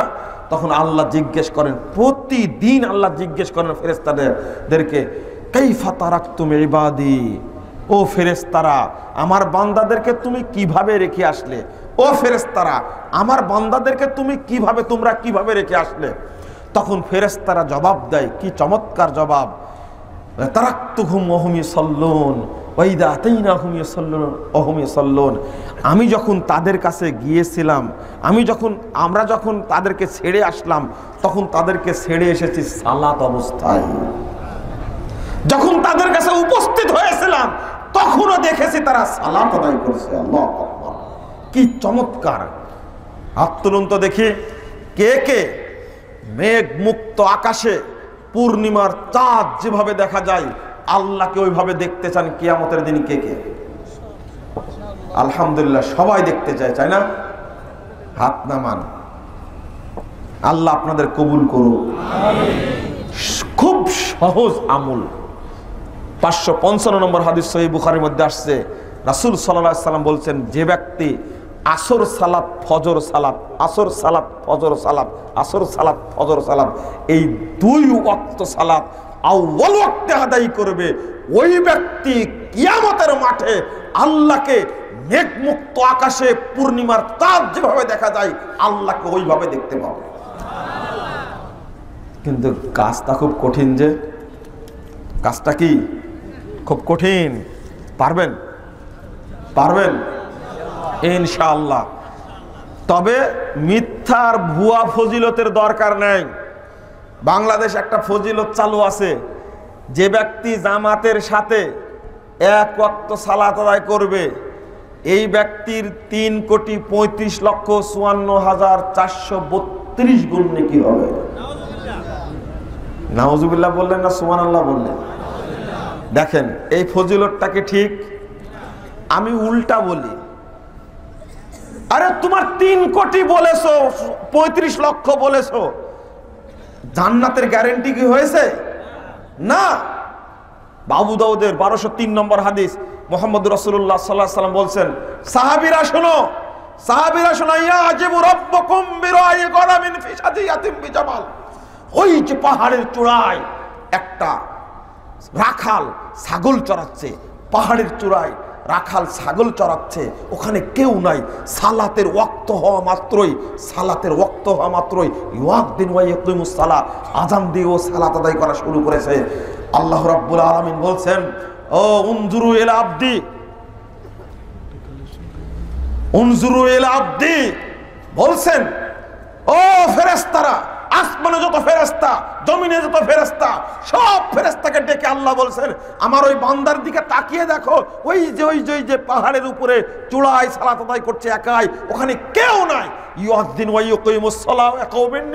তখন আল্লাহ জিজ্ঞেস করেন, প্রতিদিন আল্লাহ জিজ্ঞেস করেন ফেরেশতাদেরকে, কাইফা তারাকতুম ইবাদি, ও ফেরেশতারা আমার বান্দাদেরকে তুমি কিভাবে রেখে আসলে? ও ফেরেশতারা আমার বান্দাদেরকে তোমরা কিভাবে রেখে আসলে? তখন ফেরেশতারা জবাব দেয়, কি চমৎকার জবাব, তারাকতুহুম ওয়া হুম ইউসাল্লুন ওয়া ইযা আতাইনাহুম ইউসাল্লুন ওয়া হুম ইউসাল্লুন। আমি যখন তাদের কাছে গিয়েছিলাম, আমরা যখন তাদেরকে ছেড়ে আসলাম, তখন তাদেরকে ছেড়ে এসেছি সালাত অবস্থায়। যখন তাদের কাছে উপস্থিত হয়েছিলাম, তখনও দেখেছি তারা সালাত আদায় করছে। আল্লাহু আকবার, কি চমৎকার! হাত তুলুন তো দেখি, কে মেঘ মুক্ত আকাশে পূর্ণিমার চাঁদ যেভাবে দেখা যায়, আল্লাহকে ওইভাবে দেখতে চান কিয়ামতের দিন? কে? আলহামদুলিল্লাহ, সবাই দেখতে চায়, তাই না? হাত নামান। আল্লাহ আপনাদের কবুল করুন। খুব সহজ আমল। 555 নম্বর হাদিস সহিহ বুখারীর মধ্যে আসছে, রাসূল সাল্লাল্লাহু আলাইহি সাল্লাম বলছেন, যে ব্যক্তি আসর সালাত ফজর সালাত, আসর সালাত ফজর সালাত, আসর সালাত ফজর সালাত, এই 2 ওয়াক্ত সালাত আউয়াল ওয়াক্তে আদায় করবে, ওই ব্যক্তি কিয়ামতের মাঠে আল্লাহকে মেঘমুক্ত আকাশে পূর্ণিমার চাঁদ যেভাবে দেখা যায়, আল্লাহকে ওইভাবে দেখতে পাবে। কিন্তু কাজটা খুব কঠিন। যে কাজটা কি খুব কঠিন। পারবেন? পারবেন ইনশাআল্লাহ। তবে মিথ্যার ভুয়া ফজিলতের দরকার নেই। বাংলাদেশ একটা ফজিলত চালু আছে, যে ব্যক্তি জামাতের সাথে এক ওয়াক্ত সালাত আদায় করবে এই ব্যক্তির 3,35,54,432 গুণ নেকি হবে। নাউজুবিল্লাহ বললেন না সুবহানাল্লাহ বললেন? দেখেন এই ফজিলতটাকে ঠিক আমি উল্টা বলি। আরে তোমার 3 কোটি বলেছো, 35 লক্ষ বলেছো, জান্নাতের গ্যারান্টি কি হয়েছে? না। আবু দাউদের 1203 নম্বর হাদিস, মুহাম্মদ রাসূলুল্লাহ সাল্লাল্লাহু আলাইহি ওয়াসাল্লাম বলছেন, সাহাবীরা শোনো, সাহাবীরা শোনো, ইয়াজিবু রাব্বুকুম বিরাই গনামিন ফি সাদিয়াতিন বিজামাল। ওই যে পাহাড়ের চূড়ায় একটা রাখাল ছাগল চড়াচ্ছে, পাহাড়ের চূড়ায় রাখাল ছাগল চড়াচ্ছে, ওখানে কেউ নাই। সালাতের ওয়াক্ত হওয়া মাত্রই, সালাতের ওয়াক্ত হওয়া মাত্রই ইউয়াদ্দিন ওয়া ইয়াকিমুস সালাহ, আযান দিয়ে ও সালাত আদায় করা শুরু করেছে। আল্লাহ রাব্বুল আলামিন বলছেন, ও উনজুরু ইলা আবদি, উনজুরু ইলা আবদি, বলছেন ও ফেরেশতারা, আসমানে যত ফেরেশতা, জমিনে যত ফেরেশতা, সব ফেরেশতাকে ডেকে আল্লাহ বলছেন, আমার ওই বান্দার দিকে তাকিয়ে দেখো, ওই যে পাহাড়ের উপরে চূড়ায় সালাত আদায় করছে একাই, ওখানে কেউ নাই। ইউয়াদ্দিন ওয়া ইয়াকিমুস সালাহ ইয়াকাউমিন,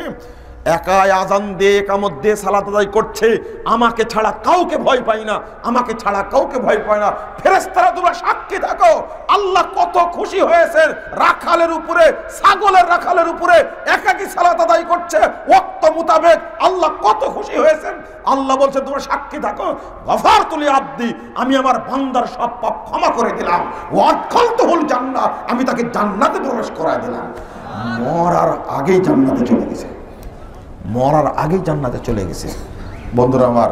একাই আযান দিয়ে ইকামত দিয়ে সালাত আদায় করছে, আমাকে ছাড়া কাউকে ভয় পাই না, আমাকে ছাড়া কাউকে ভয় পায় না। ফেরেশতারা তোমরা সাক্ষী থাকো, আল্লাহ কত খুশি হয়েছেন রাখালের উপরে, ছাগলের রাখালের উপরে একাকি সালাত আদায় করছে ওয়াক্ত মোতাবেক, আল্লাহ কত খুশি হয়েছেন। আল্লাহ বলছেন তোমরা সাক্ষী থাকো, গফারতু লি আবদি, আমি আমার বান্দার সব পাপ ক্ষমা করে দিলাম, ওয়া আদখালতুহুল জান্নাহ, আমি তাকে জান্নাতে প্রবেশ করায় দিলাম। মরার আগেই জান্নাতে চলে গেছে, মরার আগেই জান্নাতে চলে গেছে। বন্ধুরা আমার,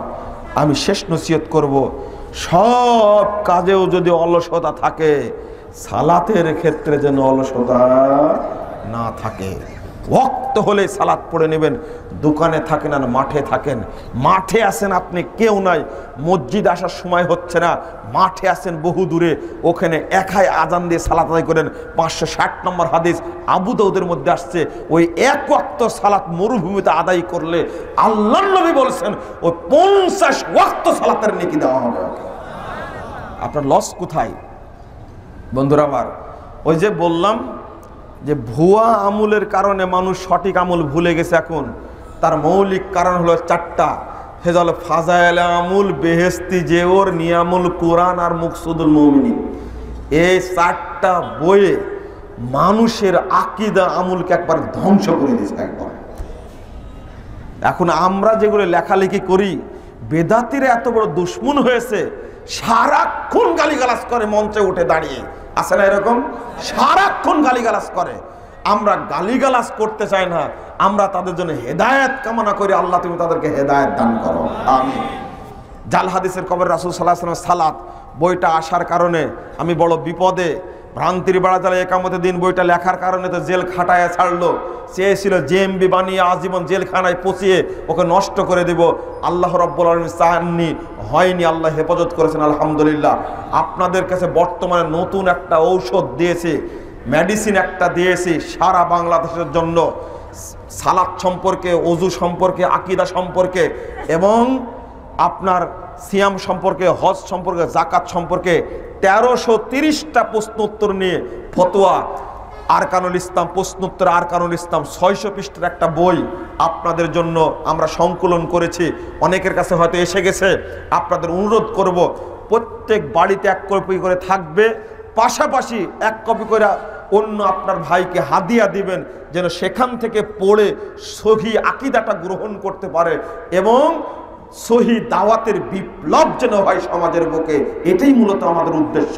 আমি শেষ নসিহত করব, সব কাজেও যদি অলসতা থাকে, সালাতের ক্ষেত্রে যেন অলসতা না থাকে। ওয়াক্ত হলে সালাত পড়ে নেবেন। দোকানে থাকেন আর মাঠে থাকেন, মাঠে আসেন আপনি কেউ নাই, মসজিদ আসার সময় হচ্ছে না, মাঠে আসেন বহু দূরে, ওখানে একাই আজান দিয়ে সালাত আদায় করেন। 560 নম্বর হাদিস আবু দাউদের মধ্যে আসছে, ওই এক ওয়াক্ত সালাত মরুভূমিতে আদায় করলে আল্লাহর নবী বলছেন ওই 50 ওয়াক্ত সালাতের নেকি দেওয়া হবে। আপনার লস কোথায়? বন্ধুরা আমার, ওই যে বললাম যে ভুয়া আমলের কারণে মানুষ সঠিক আমল ভুলে গেছে। এখন তার মৌলিক কারণ হলো 4টা, সেটা হলো ফাজাইল আমুল, বেহেস্তি জেওর, নিয়ামুল কোরআন আর মুকসুদুল মুমিনিন। এই 4টা বইয়ে মানুষের আকীদা আমলকে একবার ধ্বংস করে দিয়েছে একবার। এখন আমরা যেগুলো লেখালেখি করি, বেদাতিরা এত বড় দুশ্মন হয়েছে, সারাক্ষণ গালিগালাজ করে মঞ্চে উঠে দাঁড়িয়ে, আছে না এরকম? সারাক্ষণ গালিগালাজ করে। আমরা গালিগালাজ করতে চাই না, আমরা তাদের জন্য হেদায়েত কামনা করি, আল্লাহ তুমি তাদেরকে হেদায়েত দান করো, আমিন। জাল হাদিসের কবর রাসূল সাল্লাল্লাহু আলাইহি ওয়াসাল্লাম সালাত বইটা আসার কারণে আমি বড় বিপদে, ভ্রান্তির বেড়া জ্বালা একামতে দিন বইটা লেখার কারণে তো জেল খাটায় ছাড়লো, চেয়েছিল জেএমবি বানিয়ে আজীবন জেলখানায় পচিয়ে ওকে নষ্ট করে দেব। আল্লাহ রাব্বুল আলামিন চাননি, হয়নি, আল্লাহ হেফাজত করেছেন আলহামদুলিল্লাহ। আপনাদের কাছে বর্তমানে নতুন একটা ঔষধ দিয়েছে, মেডিসিন একটা দিয়েছি সারা বাংলাদেশের জন্য, সালাত সম্পর্কে, ওযু সম্পর্কে, আকীদা সম্পর্কে এবং আপনার সিয়াম সম্পর্কে, হজ সম্পর্কে, যাকাত সম্পর্কে 1330টা প্রশ্ন উত্তর নিয়ে ফতোয়া, আরকানুল ইসলাম, প্রশ্নোত্তর আরকানুল ইসলাম, 600 পৃষ্ঠার একটা বই আপনাদের জন্য আমরা সংকলন করেছি। অনেকের কাছে হয়তো এসে গেছে, আপনাদের অনুরোধ করব প্রত্যেক বাড়িতে 1 কপি করে থাকবে, পাশাপাশি 1 কপি করে অন্য আপনার ভাইকে হাদিয়া দিবেন, যেন সেখান থেকে পড়ে সহি আকীদাটা গ্রহণ করতে পারে এবং সহি দাওয়াতের বিপ্লব যেন হয় সমাজের বুকে। এটাই মূলত আমাদের উদ্দেশ্য।